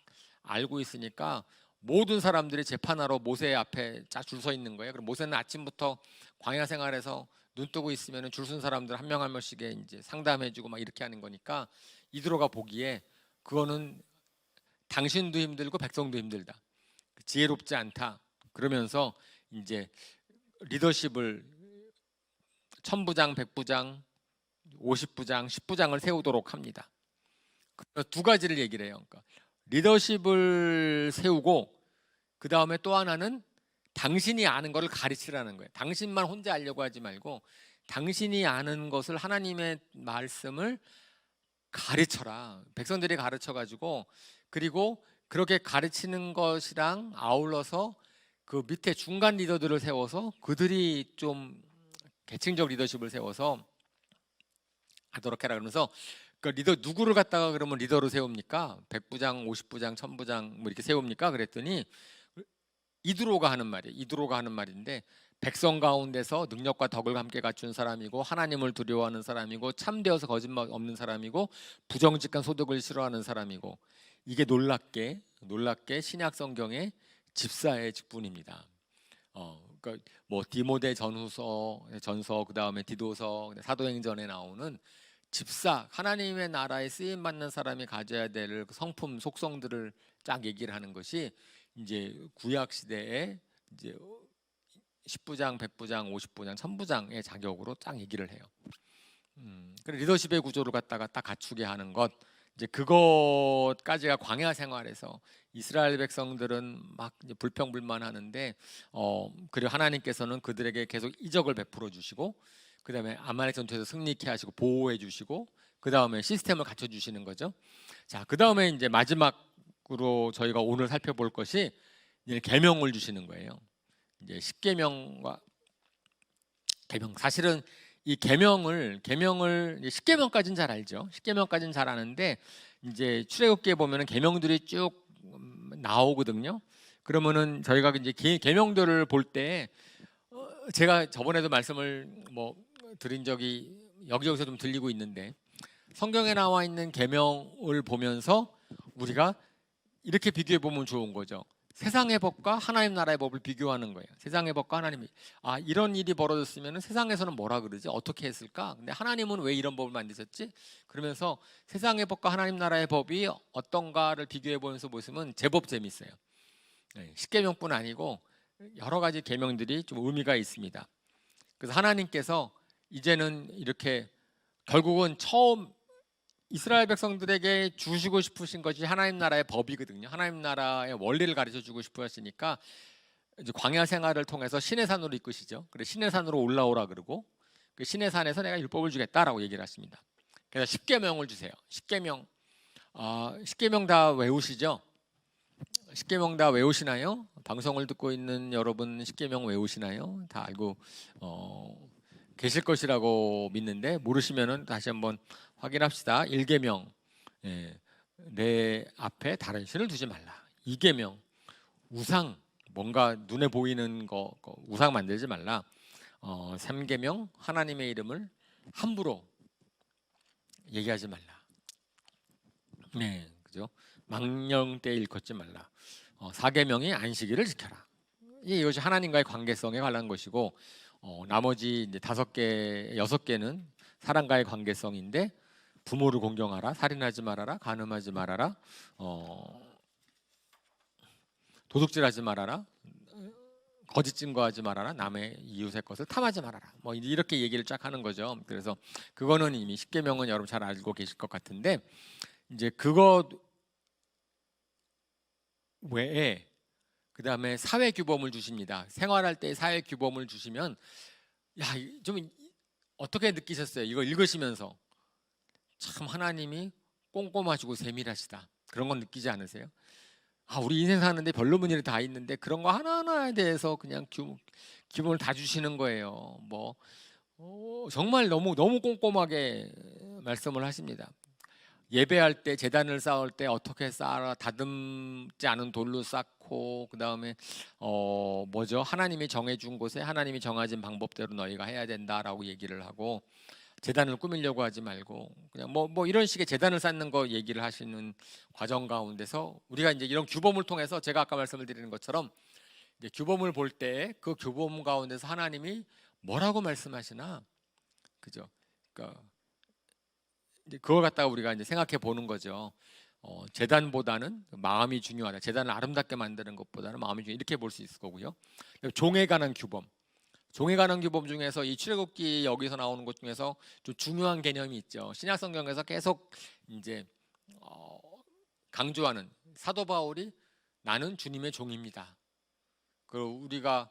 알고 있으니까 모든 사람들이 재판하러 모세 앞에 쫙 줄 서 있는 거예요. 그럼 모세는 아침부터 광야 생활에서 눈 뜨고 있으면 줄 쓴 사람들 한 명 한 명씩 이제 상담해주고 막 이렇게 하는 거니까 이드로가 보기에 그거는 당신도 힘들고 백성도 힘들다, 지혜롭지 않다. 그러면서 이제 리더십을 1000부장, 100부장, 50부장, 10부장을 세우도록 합니다. 두 가지를 얘기를 해요. 그러니까 리더십을 세우고 그 다음에 또 하나는 당신이 아는 것을 가르치라는 거예요. 당신만 혼자 알려고 하지 말고 당신이 아는 것을, 하나님의 말씀을 가르쳐라. 백성들이 가르쳐가지고, 그리고 그렇게 가르치는 것이랑 아울러서 그 밑에 중간 리더들을 세워서 그들이 좀 계층적 리더십을 세워서 하도록 해라. 그러면서 그 리더 누구를 갖다가 그러면 리더로 세웁니까? 100부장, 50부장, 1000부장 뭐 이렇게 세웁니까? 그랬더니 이드로가 하는 말이에요. 이드로가 하는 말인데, 백성 가운데서 능력과 덕을 함께 갖춘 사람이고 하나님을 두려워하는 사람이고 참되어서 거짓말 없는 사람이고 부정직한 소득을 싫어하는 사람이고, 이게 놀랍게 신약 성경의 집사의 직분입니다. 그러니까 뭐 디모데 전서, 그 다음에 디도서, 사도행전에 나오는 집사, 하나님의 나라에 쓰임 받는 사람이 가져야 될 성품, 속성들을 쫙 얘기를 하는 것이 이제 구약 시대에 이제 10부장, 100부장, 50부장, 1000부장의 자격으로 딱 얘기를 해요. 그래서 리더십의 구조를 갖다가 딱 갖추게 하는 것, 이제 그것까지가 광야 생활에서 이스라엘 백성들은 막 이제 불평불만하는데, 그리고 하나님께서는 그들에게 계속 이적을 베풀어 주시고, 그 다음에 아말렉 전투에서 승리케 하시고 보호해 주시고, 그 다음에 시스템을 갖춰 주시는 거죠. 자, 그 다음에 이제 마지막으로 저희가 오늘 살펴볼 것이 이제 계명을 주시는 거예요. 이제 십계명과 계명. 사실은 이 계명을 10계명까지는 잘 알죠. 10계명까지는 잘 아는데 이제 출애굽기에 보면은 계명들이 쭉 나오거든요. 그러면은 저희가 이제 계명들을 볼 때 제가 저번에도 말씀을 뭐 드린 적이 여기저기서 좀 들리고 있는데, 성경에 나와 있는 계명을 보면서 우리가 이렇게 비교해 보면 좋은 거죠. 세상의 법과 하나님 나라의 법을 비교하는 거예요. 세상의 법과 하나님이, 이런 일이 벌어졌으면 세상에서는 뭐라 그러지? 어떻게 했을까? 근데 하나님은 왜 이런 법을 만드셨지? 그러면서 세상의 법과 하나님 나라의 법이 어떤가를 비교해 보면서 보시면 제법 재밌어요. 십계명뿐 아니고 여러 가지 계명들이 좀 의미가 있습니다. 그래서 하나님께서 이제는 이렇게 결국은 처음 이스라엘 백성들에게 주시고 싶으신 것이 하나님 나라의 법이거든요. 하나님 나라의 원리를 가르쳐 주고 싶어 하시니까 이제 광야 생활을 통해서 신의 산으로 이끄시죠. 그래서 신의 산으로 올라오라 그러고, 그 신의 산에서 내가 율법을 주겠다라고 얘기를 하십니다. 그래서 십계명을 주세요. 십계명 다 외우시죠? 십계명 다 외우시나요? 방송을 듣고 있는 여러분 십계명 외우시나요? 다 알고 계실 것이라고 믿는데 모르시면은 다시 한번 확인합시다. 1계명, 예, 내 앞에 다른 신을 두지 말라. 2계명, 우상, 뭔가 눈에 보이는 거 우상 만들지 말라. 3계명, 하나님의 이름을 함부로 얘기하지 말라. 네, 그죠? 망령되이 일컫지 말라. 4계명이 안식일을 지켜라. 이것이 하나님과의 관계성에 관한 것이고, 나머지 이제 5개, 6개는 사람과의 관계성인데, 부모를 공경하라, 살인하지 말아라, 간음하지 말아라, 도둑질하지 말아라, 거짓 증거하지 말아라, 남의 이웃의 것을 탐하지 말아라. 뭐 이렇게 얘기를 쫙 하는 거죠. 그래서 그거는 이미 10계명은 여러분 잘 알고 계실 것 같은데, 이제 그거 외에 그 다음에 사회 규범을 주십니다. 생활할 때 사회 규범을 주시면 좀 어떻게 느끼셨어요? 이거 읽으시면서 참 하나님이 꼼꼼하시고 세밀하시다. 그런 건 느끼지 않으세요? 우리 인생 사는데 별로 일이 다 있는데 그런 거 하나하나에 대해서 그냥 규범을 다 주시는 거예요. 뭐 정말 너무 꼼꼼하게 말씀을 하십니다. 예배할 때 제단을 쌓을 때 어떻게 쌓아라, 다듬지 않은 돌로 쌓고, 그 다음에 하나님이 정해준 곳에 하나님이 정해진 방법대로 너희가 해야 된다라고 얘기를 하고, 제단을 꾸미려고 하지 말고 그냥 뭐 이런 식의 제단을 쌓는 거 얘기를 하시는 과정 가운데서 우리가 이제 이런 규범을 통해서 제가 아까 말씀을 드리는 것처럼 이제 규범을 볼 때 그 규범 가운데서 하나님이 뭐라고 말씀하시나, 그죠? 그러니까 이제 그걸 갖다가 우리가 이제 생각해 보는 거죠. 재단보다는 마음이 중요하다. 재단을 아름답게 만드는 것보다는 마음이 중요하다. 이렇게 볼 수 있을 거고요. 종에 관한 규범. 종에 관한 규범 중에서 이 출애굽기 여기서 나오는 것 중에서 좀 중요한 개념이 있죠. 신약 성경에서 계속 이제 강조하는 사도 바울이 나는 주님의 종입니다. 그리고 우리가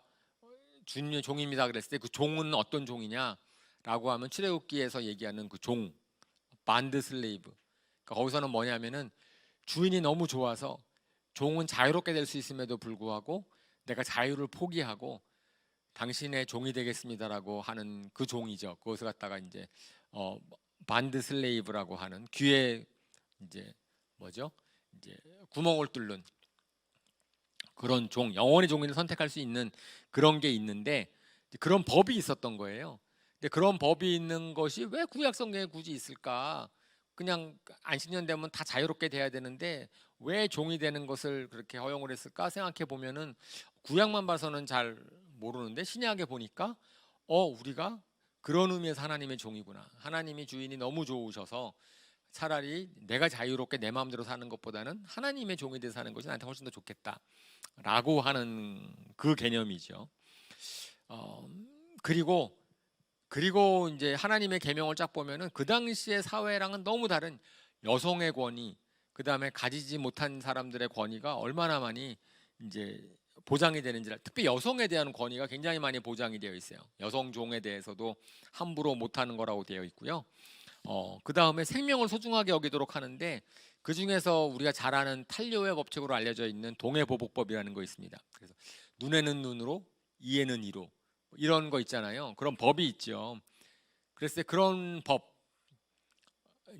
주님의 종입니다 그랬을 때 그 종은 어떤 종이냐라고 하면 출애굽기에서 얘기하는 그 종, 반드 슬레이브. 그러니까 거기서는 뭐냐면은 주인이 너무 좋아서 종은 자유롭게 될 수 있음에도 불구하고 내가 자유를 포기하고 당신의 종이 되겠습니다라고 하는 그 종이죠. 그것을 갖다가 이제 반드 슬레이브라고 하는 귀에 이제 이제 구멍을 뚫는 그런 종, 영원히 종인을 선택할 수 있는 그런 게 있는데 그런 법이 있었던 거예요. 근데 그런 법이 있는 것이 왜 구약 성경에 굳이 있을까? 그냥 안식년 되면 다 자유롭게 돼야 되는데 왜 종이 되는 것을 그렇게 허용을 했을까 생각해 보면은 구약만 봐서는 잘 모르는데 신약에 보니까 우리가 그런 의미에서 하나님의 종이구나. 하나님이 주인이 너무 좋으셔서 차라리 내가 자유롭게 내 마음대로 사는 것보다는 하나님의 종이 돼서 사는 것이 나한테 훨씬 더 좋겠다라고 하는 그 개념이죠. 그리고 이제 하나님의 계명을 쫙 보면은 그 당시의 사회랑은 너무 다른 여성의 권위, 그 다음에 가지지 못한 사람들의 권위가 얼마나 많이 이제 보장이 되는지를, 특히 여성에 대한 권위가 굉장히 많이 보장이 되어 있어요. 여성 종에 대해서도 함부로 못하는 거라고 되어 있고요. 그 다음에 생명을 소중하게 여기도록 하는데 그 중에서 우리가 잘 아는 탄료의 법칙으로 알려져 있는 동해보복법이라는 거 있습니다. 그래서 눈에는 눈으로, 이에는 이로 이런 거 있잖아요. 그런 법이 있죠. 그랬을 때 그런 법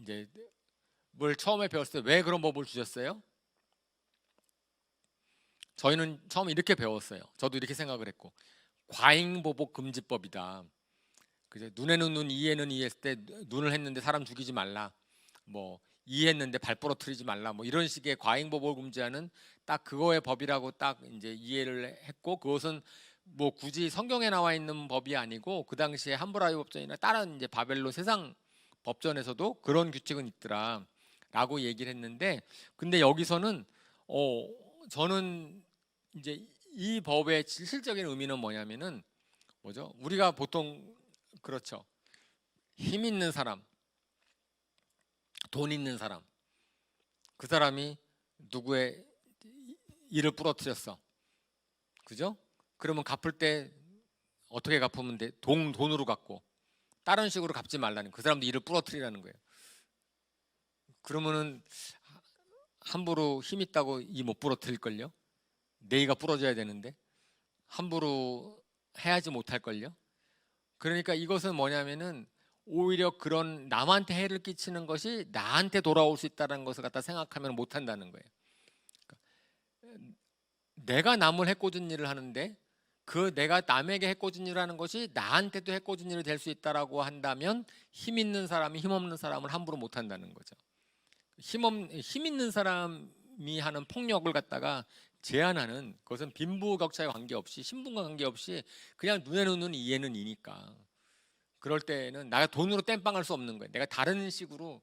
이제 뭘 처음에 배웠을 때 왜 그런 법을 주셨어요? 저희는 처음에 이렇게 배웠어요. 저도 이렇게 생각을 했고 과잉보복 금지법이다. 그죠? 눈에는 눈, 이에는 이 했을 때 눈을 했는데 사람 죽이지 말라. 뭐 이해했는데 발 부러뜨리지 말라. 뭐 이런 식의 과잉보복을 금지하는 딱 그거의 법이라고 딱 이제 이해를 했고 그것은 뭐 굳이 성경에 나와 있는 법이 아니고 그 당시에 함부라비 법전이나 다른 이제 바벨론 세상 법전에서도 그런 규칙은 있더라라고 얘기를 했는데 근데 여기서는 저는 이제 이 법의 실질적인 의미는 뭐냐면은 우리가 보통 그렇죠. 힘 있는 사람, 돈 있는 사람, 그 사람이 누구의 일을 부러뜨렸어. 그죠? 그러면 갚을 때 어떻게 갚으면 돼? 돈으로 갚고 다른 식으로 갚지 말라는 그 사람도 일을 부러뜨리라는 거예요. 그러면은 함부로 힘 있다고 이 못 부러뜨릴걸요. 내 이가 부러져야 되는데 함부로 해야지 못할걸요. 그러니까 이것은 뭐냐면은 오히려 그런 남한테 해를 끼치는 것이 나한테 돌아올 수 있다는 것을 갖다 생각하면 못한다는 거예요. 내가 남을 해코진 일을 하는데 그 내가 남에게 해코진 일을 하는 것이 나한테도 해코진 일이 될 수 있다라고 한다면 힘 있는 사람이 힘 없는 사람을 함부로 못한다는 거죠. 힘 있는 사람이 하는 폭력을 갖다가 제한하는 그것은 빈부격차에 관계없이 신분과 관계없이 그냥 눈에는 눈 이해는 이니까 그럴 때는 내가 돈으로 땜빵할 수 없는 거예요. 내가 다른 식으로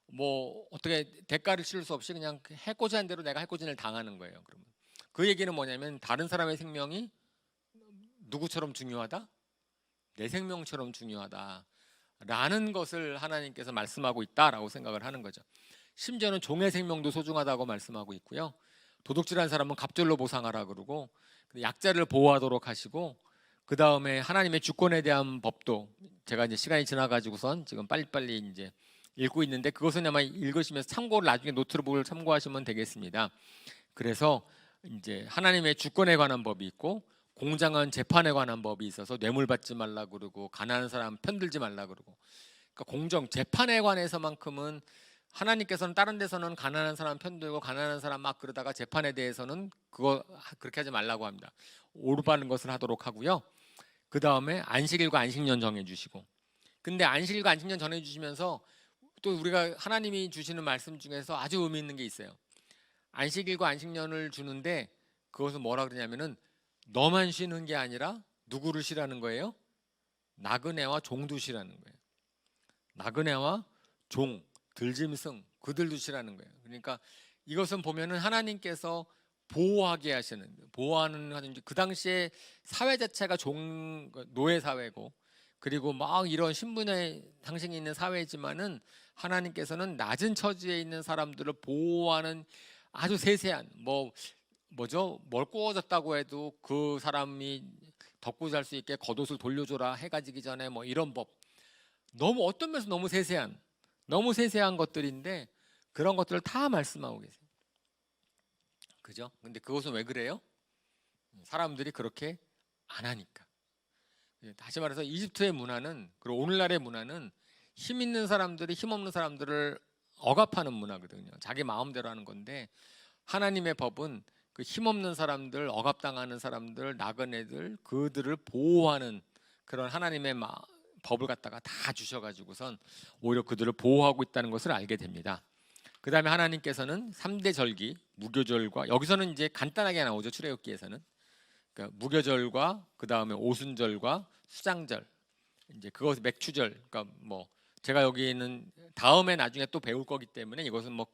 뭐 어떻게 대가를 치를 수 없이 그냥 해코지한 대로 내가 해코진을 당하는 거예요. 그러면 그 얘기는 뭐냐면 다른 사람의 생명이 누구처럼 중요하다? 내 생명처럼 중요하다라는 것을 하나님께서 말씀하고 있다라고 생각을 하는 거죠. 심지어는 종의 생명도 소중하다고 말씀하고 있고요. 도둑질한 사람은 갑절로 보상하라 그러고 약자를 보호하도록 하시고 그 다음에 하나님의 주권에 대한 법도 제가 이제 시간이 지나가지고선 지금 빨리빨리 이제 읽고 있는데 그것은 아마 읽으시면서 참고를 나중에 노트북을 참고하시면 되겠습니다. 그래서 이제 하나님의 주권에 관한 법이 있고 공정한 재판에 관한 법이 있어서 뇌물 받지 말라 그러고 가난한 사람 편들지 말라 그러고 그러니까 공정 재판에 관해서만큼은 하나님께서는 다른 데서는 가난한 사람 편들고 가난한 사람 막 그러다가 재판에 대해서는 그거 그렇게 하지 말라고 합니다. 올바른 것을 하도록 하고요. 그 다음에 안식일과 안식년 정해주시고 근데 안식일과 안식년 정해주시면서 또 우리가 하나님이 주시는 말씀 중에서 아주 의미 있는 게 있어요. 안식일과 안식년을 주는데 그것은 뭐라 그러냐면은 너만 쉬는 게 아니라 누구를 쉬라는 거예요? 나그네와 종도 쉬라는 거예요. 나그네와 종, 들짐승 그들도 쉬라는 거예요. 그러니까 이것은 보면은 하나님께서 보호하게 하시는 보호하는 그 당시에 사회 자체가 노예 사회고 그리고 막 이런 신분의 상징이 있는 사회지만은 하나님께서는 낮은 처지에 있는 사람들을 보호하는 아주 세세한 뭘 구워졌다고 해도 그 사람이 덮고 잘 수 있게 겉옷을 돌려줘라 해가 지기 전에 뭐 이런 법 너무 어떤 면에서 너무 세세한 것들인데 그런 것들을 다 말씀하고 계세요. 그죠? 근데 그것은 왜 그래요? 사람들이 그렇게 안 하니까. 다시 말해서 이집트의 문화는 그리고 오늘날의 문화는 힘 있는 사람들이 힘 없는 사람들을 억압하는 문화거든요. 자기 마음대로 하는 건데 하나님의 법은 그 힘없는 사람들, 억압당하는 사람들, 나그네들 그들을 보호하는 그런 하나님의 법을 갖다가 다 주셔가지고선 오히려 그들을 보호하고 있다는 것을 알게 됩니다. 그 다음에 하나님께서는 3대 절기, 무교절과 여기서는 이제 간단하게 나오죠. 출애굽기에서는 그러니까 무교절과 그 다음에 오순절과 수장절, 이제 그것 맥추절. 그러니까 뭐 제가 여기는 다음에 나중에 또 배울 거기 때문에 이것은 뭐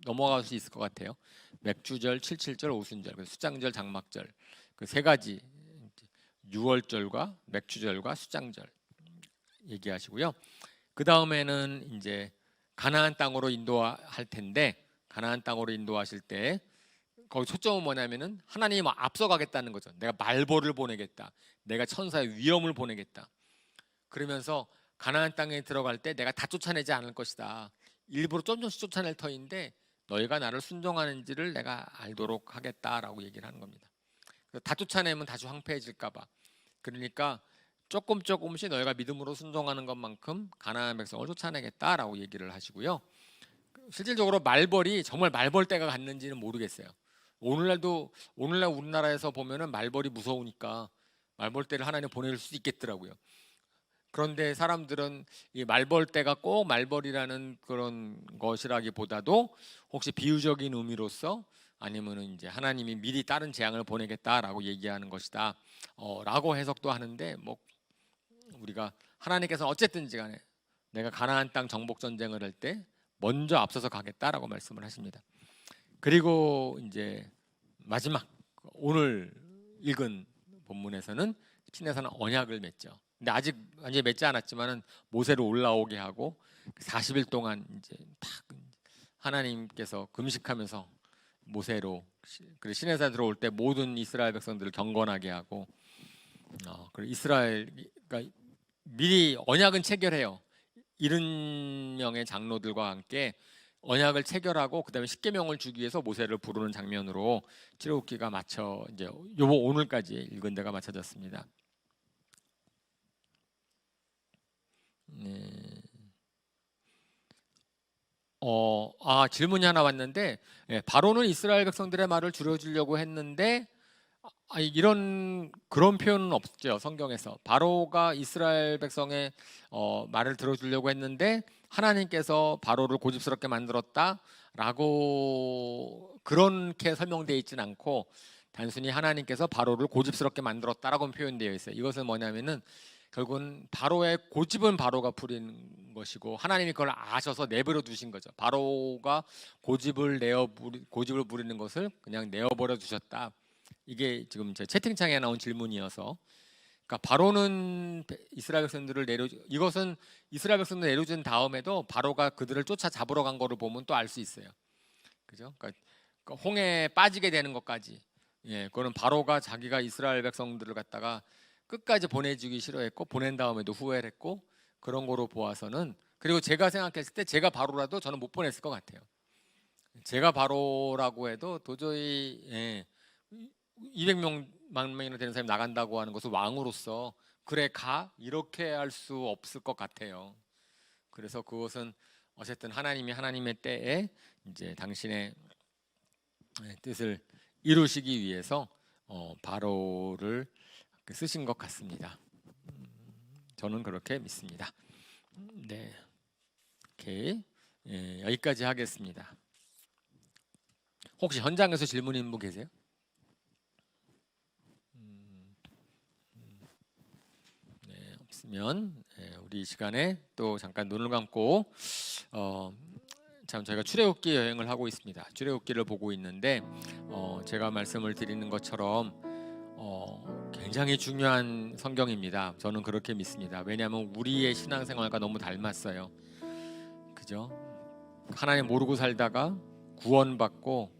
넘어갈 수 있을 것 같아요. 맥추절, 칠칠절, 오순절, 수장절, 장막절 그 세 가지 유월절과 맥추절과 수장절 얘기하시고요. 그 다음에는 이제 가나안 땅으로 인도할 텐데 가나안 땅으로 인도하실 때 거기 초점은 뭐냐면은 하나님이 앞서가겠다는 거죠. 내가 말벌을 보내겠다. 내가 천사의 위엄을 보내겠다. 그러면서 가나안 땅에 들어갈 때 내가 다 쫓아내지 않을 것이다. 일부러 좀씩 쫓아낼 터인데 너희가 나를 순종하는지를 내가 알도록 하겠다라고 얘기를 하는 겁니다. 다 쫓아내면 다시 황폐해질까 봐. 그러니까 조금씩 너희가 믿음으로 순종하는 것만큼 가나안 백성을 쫓아내겠다라고 얘기를 하시고요. 실질적으로 말벌이 정말 말벌떼가 갔는지는 모르겠어요. 오늘날 우리나라에서 보면은 말벌이 무서우니까 말벌떼를 하나님 보낼 수 있겠더라고요. 그런데 사람들은 이 말벌떼가 꼭 말벌이라는 그런 것이라기보다도 혹시 비유적인 의미로서 아니면은 이제 하나님이 미리 다른 재앙을 보내겠다라고 얘기하는 것이다 라고 해석도 하는데 뭐 우리가 하나님께서 어쨌든지 간에 내가 가나안 땅 정복 전쟁을 할 때 먼저 앞서서 가겠다라고 말씀을 하십니다. 그리고 이제 마지막 오늘 읽은 본문에서는 시내산은 언약을 맺죠. 근데 아직 완전히 맺지 않았지만은 모세로 올라오게 하고 40일 동안 이제 딱 하나님께서 금식하면서 모세로 그리고 시내산 들어올 때 모든 이스라엘 백성들을 경건하게 하고 그리고 그러니까 미리 언약은 체결해요. 70명의 장로들과 함께 언약을 체결하고 그다음에 십계명을 주기 위해서 모세를 부르는 장면으로 출애굽기가 맞춰 이제 오늘까지 읽은 데가 맞춰졌습니다. 네. 질문이 하나 왔는데, 바로는 이스라엘 백성들의 말을 줄여주려고 했는데, 그런 표현은 없죠, 성경에서. 바로가 이스라엘 백성의 말을 들어주려고 했는데 하나님께서 바로를 고집스럽게 만들었다라고 그렇게 설명되어 있지는 않고, 단순히 하나님께서 바로를 고집스럽게 만들었다라고 표현되어 있어요. 이것은 뭐냐면은 결국은 바로의 고집은 바로가 부린 것이고 하나님이 그걸 아셔서 내버려 두신 거죠. 바로가 고집을 부리는 것을 그냥 내어버려 두셨다. 이게 지금 제 채팅창에 나온 질문이어서, 그러니까 바로는 이스라엘 백성들을 이것은 이스라엘 백성들 내려준 다음에도 바로가 그들을 쫓아 잡으러 간 거를 보면 또 알 수 있어요. 그죠? 그러니까 홍해에 빠지게 되는 것까지, 그거는 바로가 자기가 이스라엘 백성들을 갖다가 끝까지 보내주기 싫어했고 보낸 다음에도 후회를 했고 그런 거로 보아서는, 그리고 제가 생각했을 때 제가 바로라도 저는 못 보냈을 것 같아요. 제가 바로라고 해도 도저히 200만 명이나 되는 사람이 나간다고 하는 것을 왕으로서 그래 가 이렇게 할 수 없을 것 같아요. 그래서 그것은 어쨌든 하나님이 하나님의 때에 이제 당신의 뜻을 이루시기 위해서 바로를 쓰신 것 같습니다. 저는 그렇게 믿습니다. 네, 오케이. 여기까지 하겠습니다. 혹시 현장에서 질문 있는 분 계세요? 네, 없으면 우리 이 시간에 또 잠깐 눈을 감고 참 저희가 출애굽기 여행을 하고 있습니다. 출애굽기를 보고 있는데 제가 말씀을 드리는 것처럼 굉장히 중요한 성경입니다. 저는 그렇게 믿습니다. 왜냐하면 우리의 신앙생활과 너무 닮았어요. 그죠? 하나님 모르고 살다가 구원받고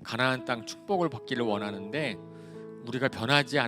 가나안 땅 축복을 받기를 원하는데 우리가 변하지 않은